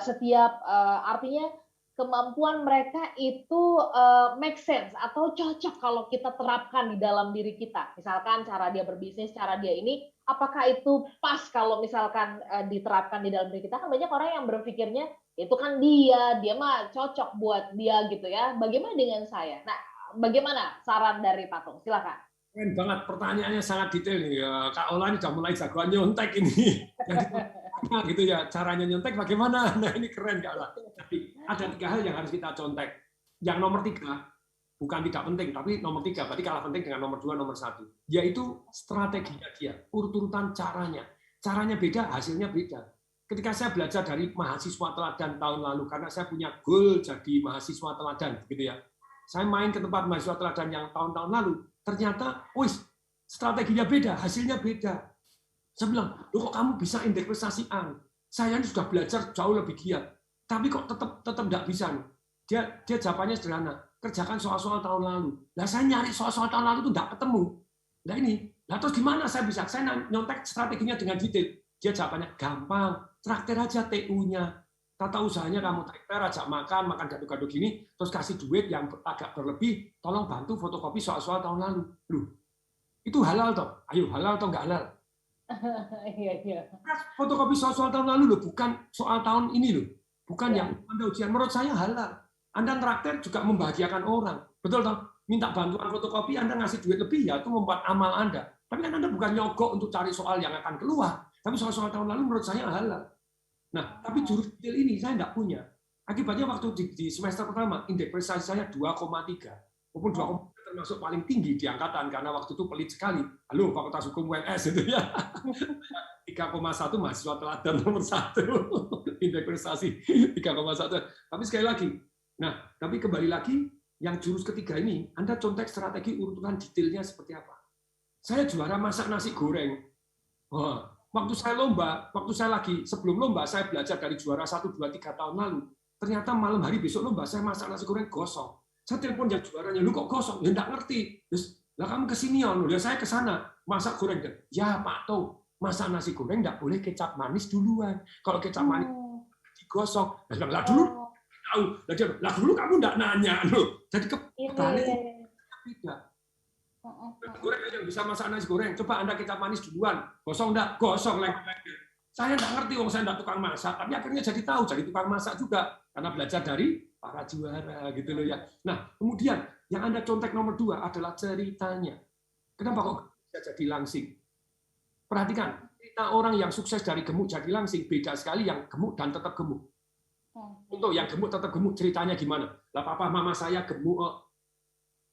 setiap artinya kemampuan mereka itu make sense atau cocok kalau kita terapkan di dalam diri kita? Misalkan cara dia berbisnis, cara dia ini, apakah itu pas kalau misalkan diterapkan di dalam diri kita? Kan banyak orang yang berpikirnya itu kan dia mah cocok buat dia gitu ya. Bagaimana dengan saya? Nah, bagaimana saran dari Pak Tung? Silakan. Keren banget, pertanyaannya sangat detail nih. Kak Ola ini sudah mulai jagoan nyontek ini. Gitu ya, caranya nyontek bagaimana? Nah ini keren Kak Ola. Tapi ada 3 hal yang harus kita contek. Yang nomor 3, bukan tidak penting, tapi nomor 3, berarti kalah penting dengan nomor 2, nomor 1. Yaitu strateginya dia, urut-urutan caranya. Caranya beda, hasilnya beda. Ketika saya belajar dari mahasiswa teladan tahun lalu, karena saya punya goal jadi mahasiswa teladan, gitu ya. Saya main ke tempat mahasiswa teladan yang tahun-tahun lalu, ternyata, strateginya beda, hasilnya beda. Saya bilang, loh kok kamu bisa indeks prestasi A? Saya ini sudah belajar jauh lebih giat, tapi kok tetap tidak bisa. Dia jawabannya sederhana. kerjakan soal-soal tahun lalu. Nah, saya nyari soal-soal tahun lalu itu nggak ketemu. Nah ini, nah terus gimana saya bisa? Saya nyontek strateginya dengan detail. Dia jawabannya gampang, traktir aja TU-nya. Tata usahanya kamu traktir, ajak makan gado-gado gini, terus kasih duit yang agak berlebih, tolong bantu fotokopi soal-soal tahun lalu. Loh, itu halal toh? Ayo, halal atau nggak halal? Iya. Fotokopi soal-soal tahun lalu loh, bukan soal tahun ini loh. Bukan yang Anda ujian. Menurut saya halal. Anda traktir juga membahagiakan orang. Betul toh? Minta bantuan fotokopi, Anda ngasih duit lebih, ya itu membuat amal Anda. Tapi kan Anda bukan nyogok untuk cari soal yang akan keluar. Tapi soal-soal tahun lalu menurut saya halal. Nah, tapi jurus detail ini saya tidak punya. Akibatnya waktu di semester pertama, indeks prestasi saya 2,3. Walaupun 2,3 termasuk paling tinggi di angkatan, karena waktu itu pelit sekali. Halo, Fakultas Hukum UNS itu ya. 3,1 mahasiswa teladan nomor 1. Indeks prestasi 3,1. Tapi sekali lagi, nah, tapi kembali lagi, yang jurus ketiga ini, Anda contek strategi urutan detailnya seperti apa. Saya juara masak nasi goreng. Wah, waktu saya lomba, sebelum lomba, saya belajar dari juara 1, 2, 3 tahun lalu. Ternyata malam hari besok lomba, saya masak nasi goreng gosong. Saya telepon yang juaranya, lu kok gosong? Ya enggak ngerti. Terus, lah kamu kesini ya, saya ke sana masak goreng. Ya Pak Tong, masak nasi goreng enggak boleh kecap manis duluan. Kalau kecap manis digosong, lah dulu tahu. Lah dulu kamu enggak nanya, loh. Jadi kebalik. Tidak. Goreng yang bisa masak nasi goreng, coba Anda kecap manis duluan, gosong enggak? Gosong lengket. Saya enggak ngerti, saya enggak tukang masak, tapi akhirnya jadi tahu, jadi tukang masak juga karena belajar dari para juara gitu loh ya. Nah, kemudian yang Anda contek nomor 2 adalah ceritanya. Kenapa kok bisa jadi langsing? Perhatikan, cerita orang yang sukses dari gemuk jadi langsing beda sekali yang gemuk dan tetap gemuk. Untuk yang gemuk tetap gemuk ceritanya gimana? Lah papa mama saya gemuk.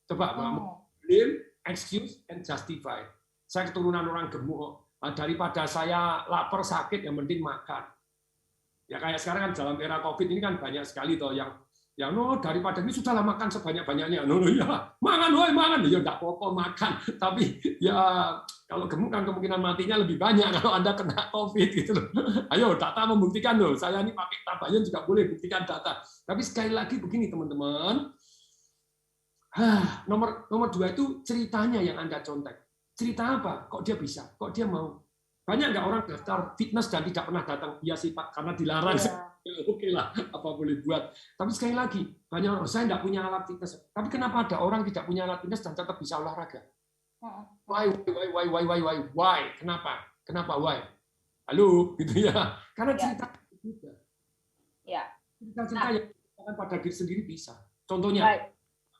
Coba mama blame, excuse, and justify. Saya keturunan orang gemuk. Daripada saya lapar sakit, yang penting makan. Ya kayak sekarang kan dalam era COVID ini kan banyak sekali toh yang daripada ini sudahlah makan sebanyak-banyaknya. Ya mangan. Ya enggak apa-apa makan. Tapi ya kalau gemuk kan kemungkinan matinya lebih banyak kalau Anda kena COVID gitu loh. Ayo data membuktikan loh. Saya ini pakai tabayun juga boleh buktikan data. Tapi sekali lagi begini teman-teman. Nomor 2 itu ceritanya yang Anda contek. Cerita apa? Kok dia bisa? Kok dia mau? Banyak nggak orang daftar fitness dan tidak pernah datang? Iya sih Pak, karena dilarang. Ya. Oke lah, apa boleh buat. Tapi sekali lagi, banyak orang, saya nggak punya alat fitness. Tapi kenapa ada orang tidak punya alat fitness dan tetap bisa olahraga? Why? Kenapa why? Halo, gitu ya. Karena cerita juga. Ya. Cerita yang akan pada diri sendiri bisa. Contohnya.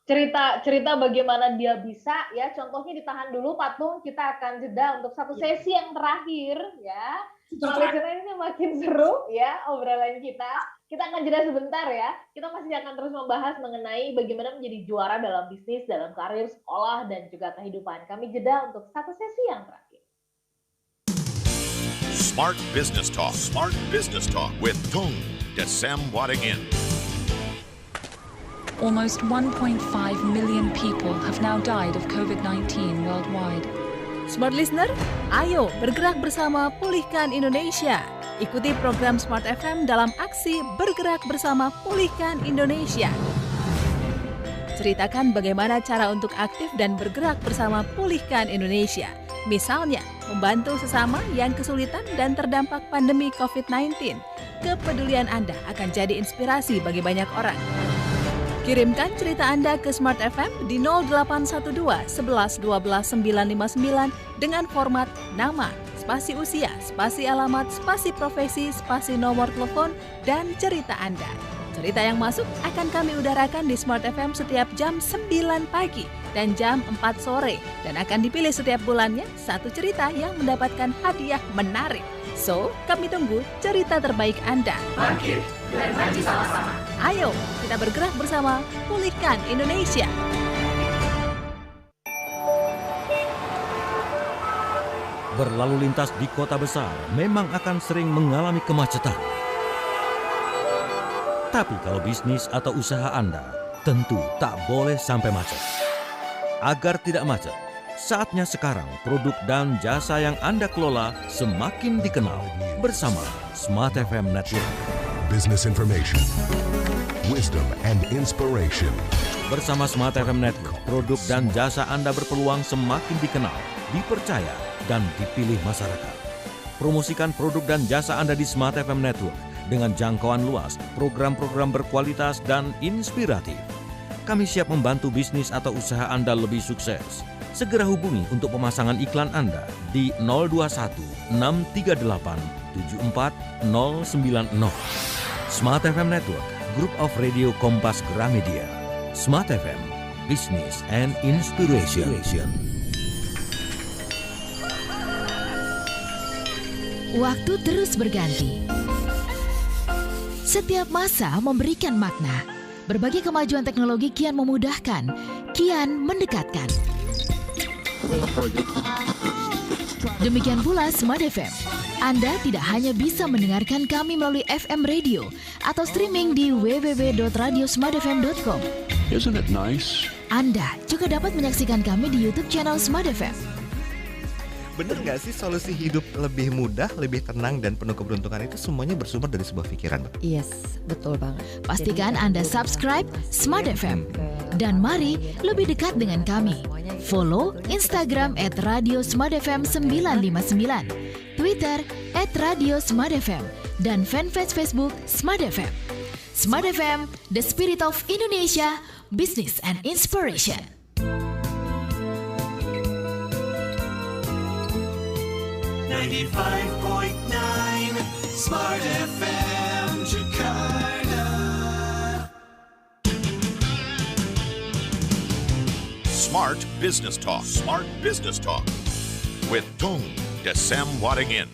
Cerita bagaimana dia bisa ya, contohnya ditahan dulu Patung, kita akan jeda untuk satu sesi yang terakhir ya. Karena ini makin seru ya obrolan kita. Kita akan jeda sebentar ya. Kita masih akan terus membahas mengenai bagaimana menjadi juara dalam bisnis, dalam karir, sekolah dan juga kehidupan. Kami jeda untuk satu sesi yang terakhir. Smart Business Talk with Tung Desem Wadingin. Almost 1.5 million people have now died of COVID-19 worldwide. Smart Listener, ayo bergerak bersama Pulihkan Indonesia. Ikuti program Smart FM dalam aksi Bergerak Bersama Pulihkan Indonesia. Ceritakan bagaimana cara untuk aktif dan bergerak bersama Pulihkan Indonesia. Misalnya, membantu sesama yang kesulitan dan terdampak pandemi COVID-19. Kepedulian Anda akan jadi inspirasi bagi banyak orang. Kirimkan cerita Anda ke Smart FM di 0812 11 12 959 dengan format nama, spasi usia, spasi alamat, spasi profesi, spasi nomor telepon, dan cerita Anda. Cerita yang masuk akan kami udarakan di Smart FM setiap jam 9 pagi dan jam 4 sore. Dan akan dipilih setiap bulannya satu cerita yang mendapatkan hadiah menarik. So, kami tunggu cerita terbaik Anda. Bangkit dan maju sama-sama. Ayo, kita bergerak bersama Pulihkan Indonesia. Berlalu lintas di kota besar memang akan sering mengalami kemacetan. Tapi kalau bisnis atau usaha Anda, tentu tak boleh sampai macet. Agar tidak macet, saatnya sekarang produk dan jasa yang Anda kelola semakin dikenal bersama Smart FM Network. Business information, wisdom and inspiration. Bersama Smart FM Network, produk dan jasa Anda berpeluang semakin dikenal, dipercaya, dan dipilih masyarakat. Promosikan produk dan jasa Anda di Smart FM Network dengan jangkauan luas, program-program berkualitas, dan inspiratif. Kami siap membantu bisnis atau usaha Anda lebih sukses. Segera hubungi untuk pemasangan iklan Anda di 021 638 74090. Smart FM Network, Group of Radio Kompas Gramedia. Smart FM, Business and Inspiration. Waktu terus berganti. Setiap masa memberikan makna. Berbagai kemajuan teknologi kian memudahkan, kian mendekatkan. Demikian pula Smart FM. Anda tidak hanya bisa mendengarkan kami melalui FM radio atau streaming di www.radiosmartfm.com. Isn't it nice? Anda juga dapat menyaksikan kami di YouTube channel Smart FM. Bener nggak sih solusi hidup lebih mudah, lebih tenang, dan penuh keberuntungan itu semuanya bersumber dari sebuah pikiran? Yes, betul banget. Pastikan Anda subscribe Smart FM. Dan mari lebih dekat dengan kami. Follow Instagram @radiosmartfm959, Twitter @radiosmartfm, dan fanpage Facebook Smart FM. Smart FM, the spirit of Indonesia, business and inspiration. Smart FM Jakarta. Smart Business Talk. Smart Business Talk with Tung Desem Wadingin.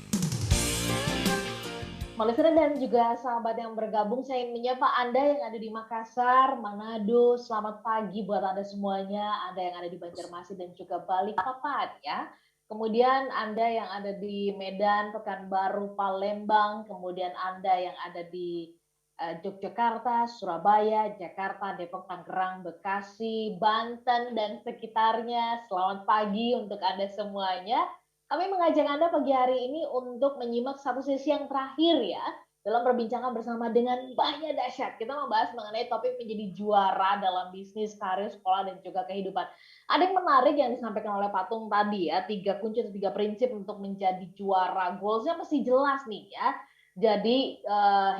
Listener dan juga sahabat yang bergabung, saya ingin menyapa Anda yang ada di Makassar, Manado. Selamat pagi buat Anda semuanya. Anda yang ada di Banjarmasin dan juga Balikpapan ya. Kemudian Anda yang ada di Medan, Pekanbaru, Palembang, kemudian Anda yang ada di Yogyakarta, Surabaya, Jakarta, Depok, Tangerang, Bekasi, Banten, dan sekitarnya. Selamat pagi untuk Anda semuanya. Kami mengajak Anda pagi hari ini untuk menyimak satu sesi yang terakhir ya, dalam perbincangan bersama dengan Mbahnya Dahsyat. Kita membahas mengenai topik menjadi juara dalam bisnis, karir, sekolah, dan juga kehidupan. Ada yang menarik yang disampaikan oleh Pak Tung tadi ya, 3 kunci atau 3 prinsip untuk menjadi juara. Goals-nya mesti jelas nih ya. Jadi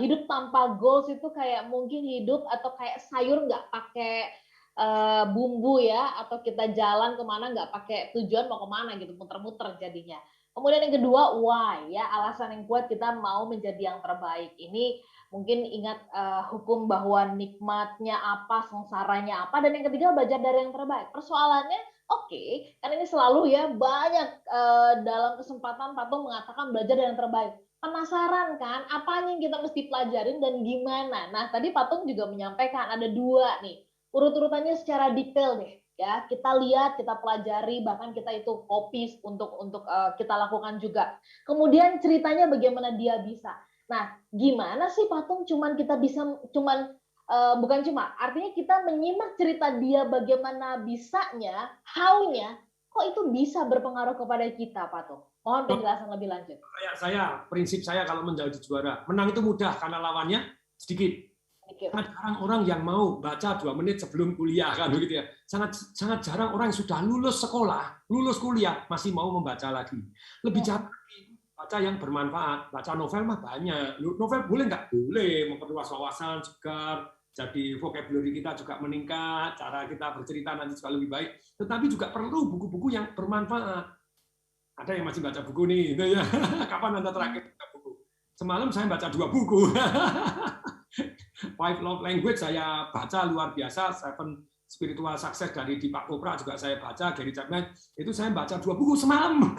hidup tanpa goals itu kayak mungkin hidup atau kayak sayur nggak pakai bumbu ya, atau kita jalan kemana nggak pakai tujuan mau kemana gitu, muter-muter jadinya. Kemudian yang kedua, why ya, alasan yang kuat kita mau menjadi yang terbaik. Ini mungkin ingat hukum bahwa nikmatnya apa, sengsaranya apa, dan yang ketiga belajar dari yang terbaik. Persoalannya, oke, kan ini selalu ya banyak dalam kesempatan Pak Tung mengatakan belajar dari yang terbaik. Penasaran kan, apanya yang kita mesti pelajarin dan gimana? Nah, tadi Pak Tung juga menyampaikan ada 2 nih, urut-urutannya secara detail deh. Ya, kita lihat, kita pelajari, bahkan kita itu copy untuk kita lakukan juga. Kemudian ceritanya bagaimana dia bisa. Nah, gimana sih Pak Tung artinya kita menyimak cerita dia bagaimana bisanya, how-nya, kok itu bisa berpengaruh kepada kita, Pak Tung? Mohon penjelasan lebih lanjut. Prinsip saya kalau menjadi juara, menang itu mudah karena lawannya sedikit. Sangat jarang orang yang mau baca 2 menit sebelum kuliah kan begitu ya. Sangat jarang orang yang sudah lulus sekolah, lulus kuliah masih mau membaca lagi. Lebih jarang baca yang bermanfaat. Baca novel mah banyak. Novel boleh nggak? Boleh, memperluas wawasan, segar, jadi vocabulary kita juga meningkat, cara kita bercerita nanti juga lebih baik. Tetapi juga perlu buku-buku yang bermanfaat. Ada yang masih baca buku nih, gitu ya. Kapan Anda terakhir baca buku? Semalam saya baca 2 buku. 5 Love Language saya baca luar biasa, 7 Spiritual Success dari Deepak Chopra juga saya baca, Gary Chapman, itu saya baca 2 buku semalam.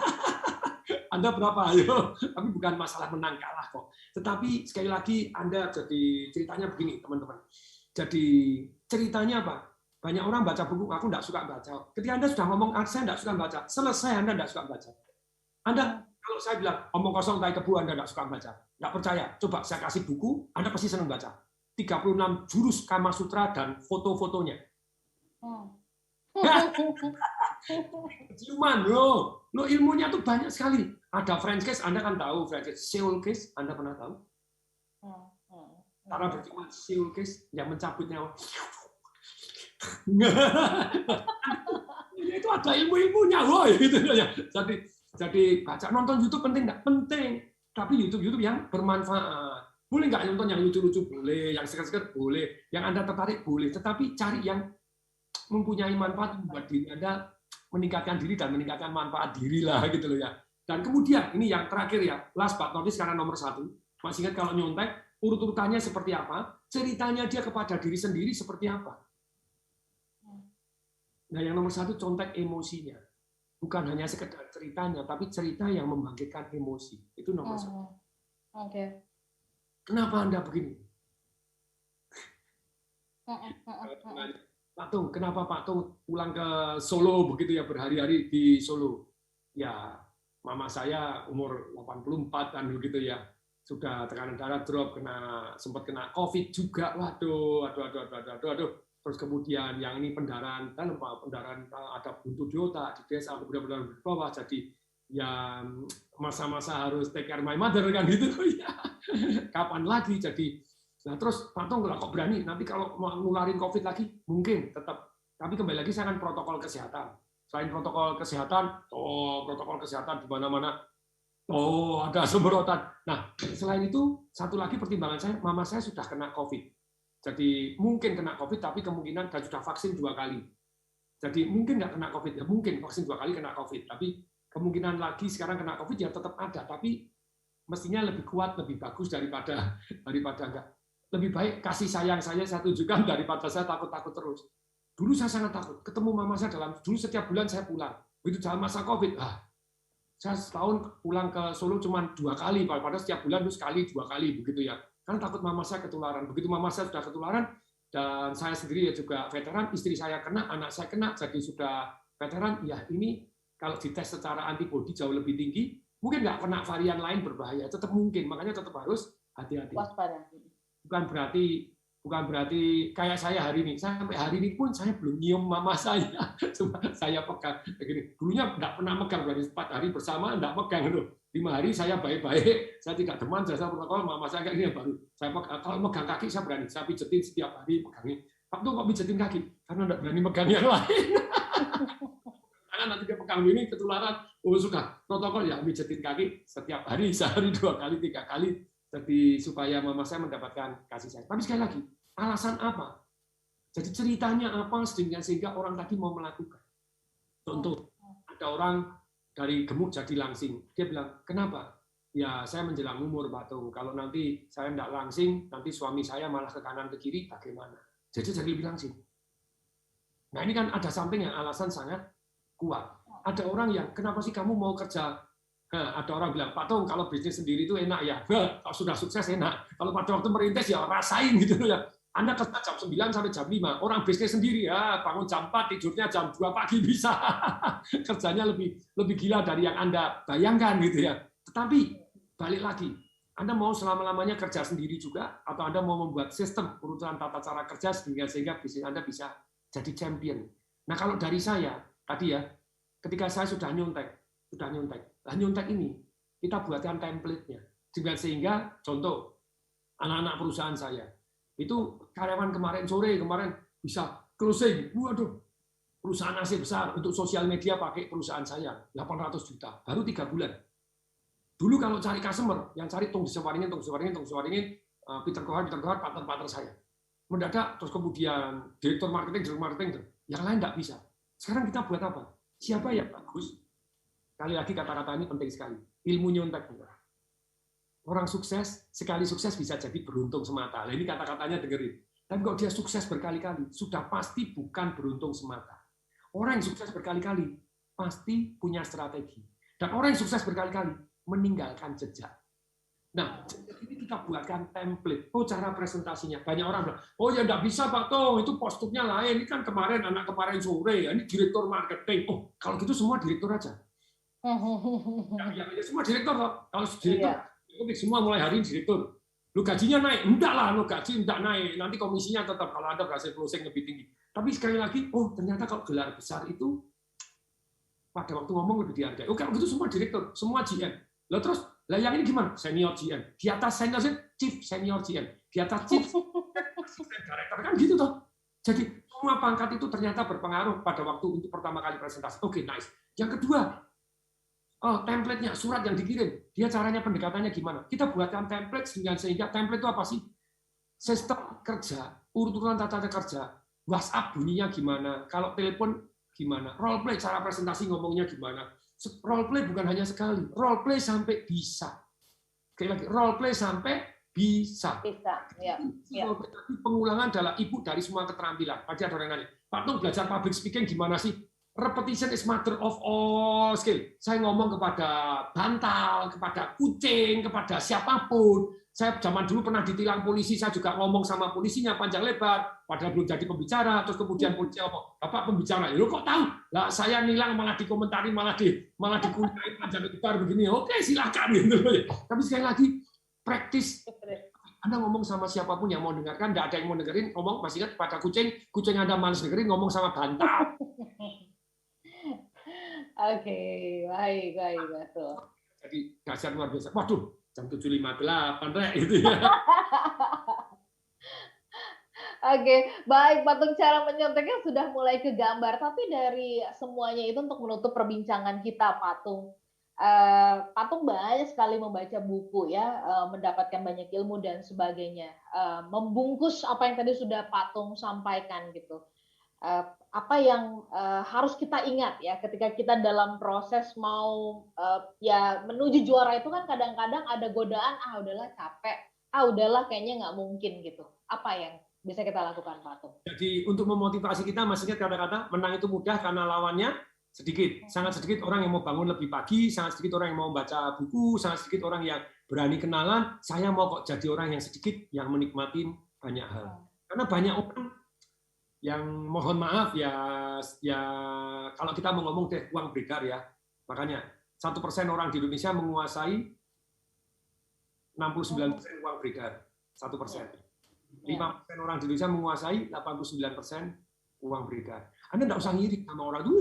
Anda berapa? Ayo. Tapi bukan masalah menang kalah kok. Tetapi sekali lagi Anda jadi ceritanya begini teman-teman. Jadi ceritanya apa? Banyak orang baca buku, aku enggak suka baca. Ketika Anda sudah ngomong, saya enggak suka baca, selesai Anda enggak suka baca. Anda kalau saya bilang omong kosong tai kebu, Anda enggak suka baca. Enggak percaya. Coba saya kasih buku, Anda pasti senang baca. 36 jurus Kama Sutra dan foto-fotonya. Ciuman lo ilmunya tuh banyak sekali. Ada French kiss, Anda kan tahu French kiss, Seoul kiss, Anda pernah tahu? Cara berciuman Seoul kiss yang mencabut nyawa. Itu ada ilmu-ilmunya, woi gitu ya. Jadi baca, nonton YouTube penting nggak? Penting. Tapi YouTube yang bermanfaat. Boleh nggak nonton yang lucu-lucu? Boleh. Yang seger-seger? Boleh. Yang Anda tertarik? Boleh. Tetapi cari yang mempunyai manfaat buat diri Anda, meningkatkan diri dan meningkatkan manfaat diri lah gitu loh ya. Dan kemudian ini yang terakhir ya, last but not least karena nomor 1. Masih ingat kalau nyontek urut-urutannya seperti apa? Ceritanya dia kepada diri sendiri seperti apa? Nah yang nomor 1 contek emosinya. Bukan hanya sekedar ceritanya, tapi cerita yang membangkitkan emosi. Itu nomor 1. Oke. Kenapa Anda begini? Pak Tung, kenapa Pak Tung pulang ke Solo begitu ya, berhari-hari di Solo? Ya, mama saya umur 84 kan begitu ya. Sudah tekanan darah drop, sempat kena COVID juga. Waduh. Terus kemudian yang ini pendarahan ada buntu di otak, di desa, benar-benar di bawah. Jadi ya masa-masa harus take care my mother kan gitu ya. Kapan lagi? Jadi nah terus Pak Tung kok berani nanti kalau mau nularin COVID lagi mungkin tetap. Tapi kembali lagi saya kan protokol kesehatan. Selain protokol kesehatan di mana-mana ada semprotan. Nah, selain itu satu lagi pertimbangan saya, mama saya sudah kena COVID. Jadi mungkin kena COVID, tapi kemungkinan dan sudah vaksin 2 kali. Jadi mungkin nggak kena COVID, ya mungkin vaksin 2 kali kena COVID. Tapi kemungkinan lagi sekarang kena COVID ya tetap ada. Tapi mestinya lebih kuat, lebih bagus daripada nggak. Lebih baik kasih sayang saya tunjukkan daripada saya takut-takut terus. Dulu saya sangat takut. Ketemu mama saya dulu setiap bulan saya pulang. Begitu dalam masa COVID, saya setahun pulang ke Solo cuma 2 kali, padahal setiap bulan itu sekali 2 kali begitu ya. Kan takut mama saya ketularan. Begitu mama saya sudah ketularan, dan saya sendiri juga veteran, istri saya kena, anak saya kena, jadi sudah veteran, ya ini kalau dites secara antibodi jauh lebih tinggi, mungkin nggak kena varian lain berbahaya, tetap mungkin, makanya tetap harus hati-hati. Waspada. Bukan berarti kayak saya hari ini, sampai hari ini pun saya belum nyium mama saya, cuma saya pegang. Begini. Dulunya nggak pernah megang, dari 4 hari bersama nggak megang loh. 5 hari saya baik-baik, saya tidak demam, saya protokol, mama saya kayak gini baru. Saya kalau megang kaki saya berani, saya pijetin setiap hari pegangin. Pak Tung kok pijetin kaki? Karena nggak berani megang yang lain. Karena nanti dia pegang ini ketularan, sudah protokol ya pijetin kaki setiap hari, sehari 2 kali, 3 kali. Jadi supaya mama saya mendapatkan kasih sayang. Tapi sekali lagi, alasan apa? Jadi ceritanya apa sehingga orang tadi mau melakukan? Contoh, ada orang dari gemuk jadi langsing. Dia bilang, kenapa? Ya saya menjelang umur, Pak Tung. Kalau nanti saya tidak langsing, nanti suami saya malah ke kanan ke kiri, bagaimana? Jadi lebih langsing. Nah ini kan ada samping yang alasan sangat kuat. Ada orang yang, kenapa sih kamu mau kerja? Nah, ada orang bilang, Pak Tung, kalau bisnis sendiri itu enak ya. Kalau sudah sukses enak. Kalau pada waktu merintis ya rasain gitu ya. Anda kerja jam 9 sampai jam 5. Orang bisnis sendiri ya bangun jam 4, tidurnya jam 2 pagi bisa. Kerjanya lebih gila dari yang Anda bayangkan gitu ya. Tetapi balik lagi, Anda mau selama-lamanya kerja sendiri juga atau Anda mau membuat sistem urutan tata cara kerja sehingga bisnis Anda bisa jadi champion. Nah, kalau dari saya tadi ya, ketika saya sudah nyontek. Nah, nyontek ini kita buatkan template-nya. Sehingga contoh anak-anak perusahaan saya itu karyawan kemarin bisa closing. Waduh, perusahaan AC besar untuk sosial media pakai perusahaan saya 800 juta baru 3 bulan. Dulu kalau cari customer yang cari Tung disewaringin, Peter Kohar, partner saya. Mendadak terus kemudian direktur marketing, yang lain nggak bisa. Sekarang kita buat apa? Siapa yang bagus? Sekali lagi kata-kata ini penting sekali. Ilmu nyontek. Orang sukses, sekali sukses bisa jadi beruntung semata. Nah, ini kata-katanya dengerin. Tapi kalau dia sukses berkali-kali, sudah pasti bukan beruntung semata. Orang yang sukses berkali-kali, pasti punya strategi. Dan orang yang sukses berkali-kali, meninggalkan jejak. Nah, ini kita buatkan template. Oh, cara presentasinya. Banyak orang bilang, oh ya nggak bisa Pak Tung, itu posturnya lain. Ini kan anak kemarin sore, ini direktur marketing. Oh, kalau gitu semua direktur aja. Ya, semua direktur. Kalau direktur, semua mulai hari ini direktur. Lu gajinya naik? Enggak lah, lu gaji enggak naik. Nanti komisinya tetap kalau Anda berhasil closing lebih tinggi. Tapi sekali lagi, oh ternyata kalau gelar besar itu pada waktu ngomong lebih dihargai. Oh kalau gitu semua direktur, semua GM. Lah terus, lah yang ini gimana? Senior GM. Di atas senior chief senior GM. Di atas chief director kan gitu toh. Jadi Semua pangkat itu ternyata berpengaruh pada waktu untuk pertama kali presentasi. Oke, nice. Yang kedua, template-nya, surat yang dikirim. Dia caranya pendekatannya gimana? Kita buatkan template sehingga template itu apa sih? Sistem kerja, urutan tata kerja, WhatsApp bunyinya gimana, kalau telepon gimana, role play cara presentasi ngomongnya gimana. Role play bukan hanya sekali, role play sampai bisa. Sekali lagi, role play sampai bisa. Ya. Pengulangan adalah ibu dari semua keterampilan. Tadi ada orang nanya, Pak Tung belajar public speaking gimana sih? Repetition is matter of all skill. Saya ngomong kepada bantal, kepada kucing, kepada siapapun. Saya zaman dulu pernah ditilang polisi, saya juga ngomong sama polisinya panjang lebar, padahal belum jadi pembicara, terus kemudian polisi ngomong, Bapak pembicara, lo kok tahu? Lah saya nilang malah dikomentari, malah dikuliahin panjang lebar begini. Oke, silakan gitu. Tapi sekali lagi, praktis. Anda ngomong sama siapapun yang mau dengarkan, tidak ada yang mau dengerin, ngomong masih ingat pada kucing Anda malas dengerin, ngomong sama bantal. Oke, baik, betul. Jadi dahsyat luar biasa. Waduh, jam 7.58 rek gitu ya. Oke, baik Pak Tung, cara menyonteknya sudah mulai kegambar, tapi dari semuanya itu untuk menutup perbincangan kita Pak Tung. Pak Tung banyak sekali membaca buku ya, mendapatkan banyak ilmu dan sebagainya. Membungkus apa yang tadi sudah Pak Tung sampaikan gitu. Apa yang harus kita ingat ya ketika kita dalam proses mau ya menuju juara itu kan kadang-kadang ada godaan, udahlah capek, udahlah kayaknya nggak mungkin gitu. Apa yang bisa kita lakukan Pak Tung? Jadi untuk memotivasi kita masih ingat kata-kata menang itu mudah karena lawannya sedikit. Sangat sedikit orang yang mau bangun lebih pagi, sangat sedikit orang yang mau baca buku, sangat sedikit orang yang berani kenalan. Saya mau kok jadi orang yang sedikit yang menikmati banyak hal. Karena banyak orang yang mohon maaf ya kalau kita mau ngomong uang beredar ya, makanya 1% orang di Indonesia menguasai 69% uang beredar, 1%. 5% orang di Indonesia menguasai 89% uang beredar. Anda tidak usah ngiri sama orang itu,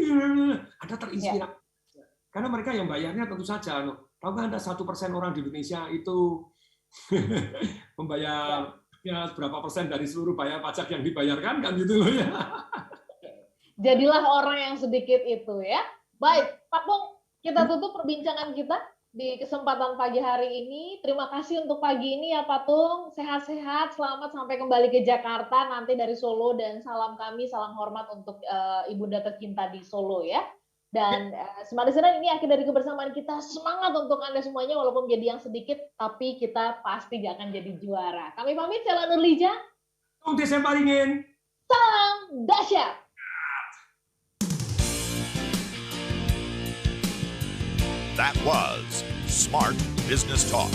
Anda terinspirasi. Karena mereka yang bayarnya tentu saja. Tahu kan Anda 1% orang di Indonesia itu membayar ya berapa persen dari seluruh bayar pajak yang dibayarkan kan gitu loh ya. Jadilah orang yang sedikit itu ya. Baik, Pak Tung, kita tutup perbincangan kita di kesempatan pagi hari ini. Terima kasih untuk pagi ini ya Pak Tung. Sehat-sehat, selamat sampai kembali ke Jakarta nanti dari Solo, dan salam kami, salam hormat untuk Ibunda tercinta di Solo ya. Dan Smart Listener, ini akhir dari kebersamaan kita. Semangat untuk Anda semuanya, walaupun jadi yang sedikit, tapi kita pasti gak akan jadi juara. Kami pamit, saya Nurlija. Tung Desem Paringin. Salam dahsyat. That was Smart Business Talk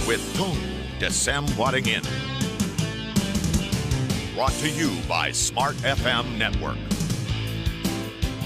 with Tung Desem Waddingin. Brought to you by Smart FM Network.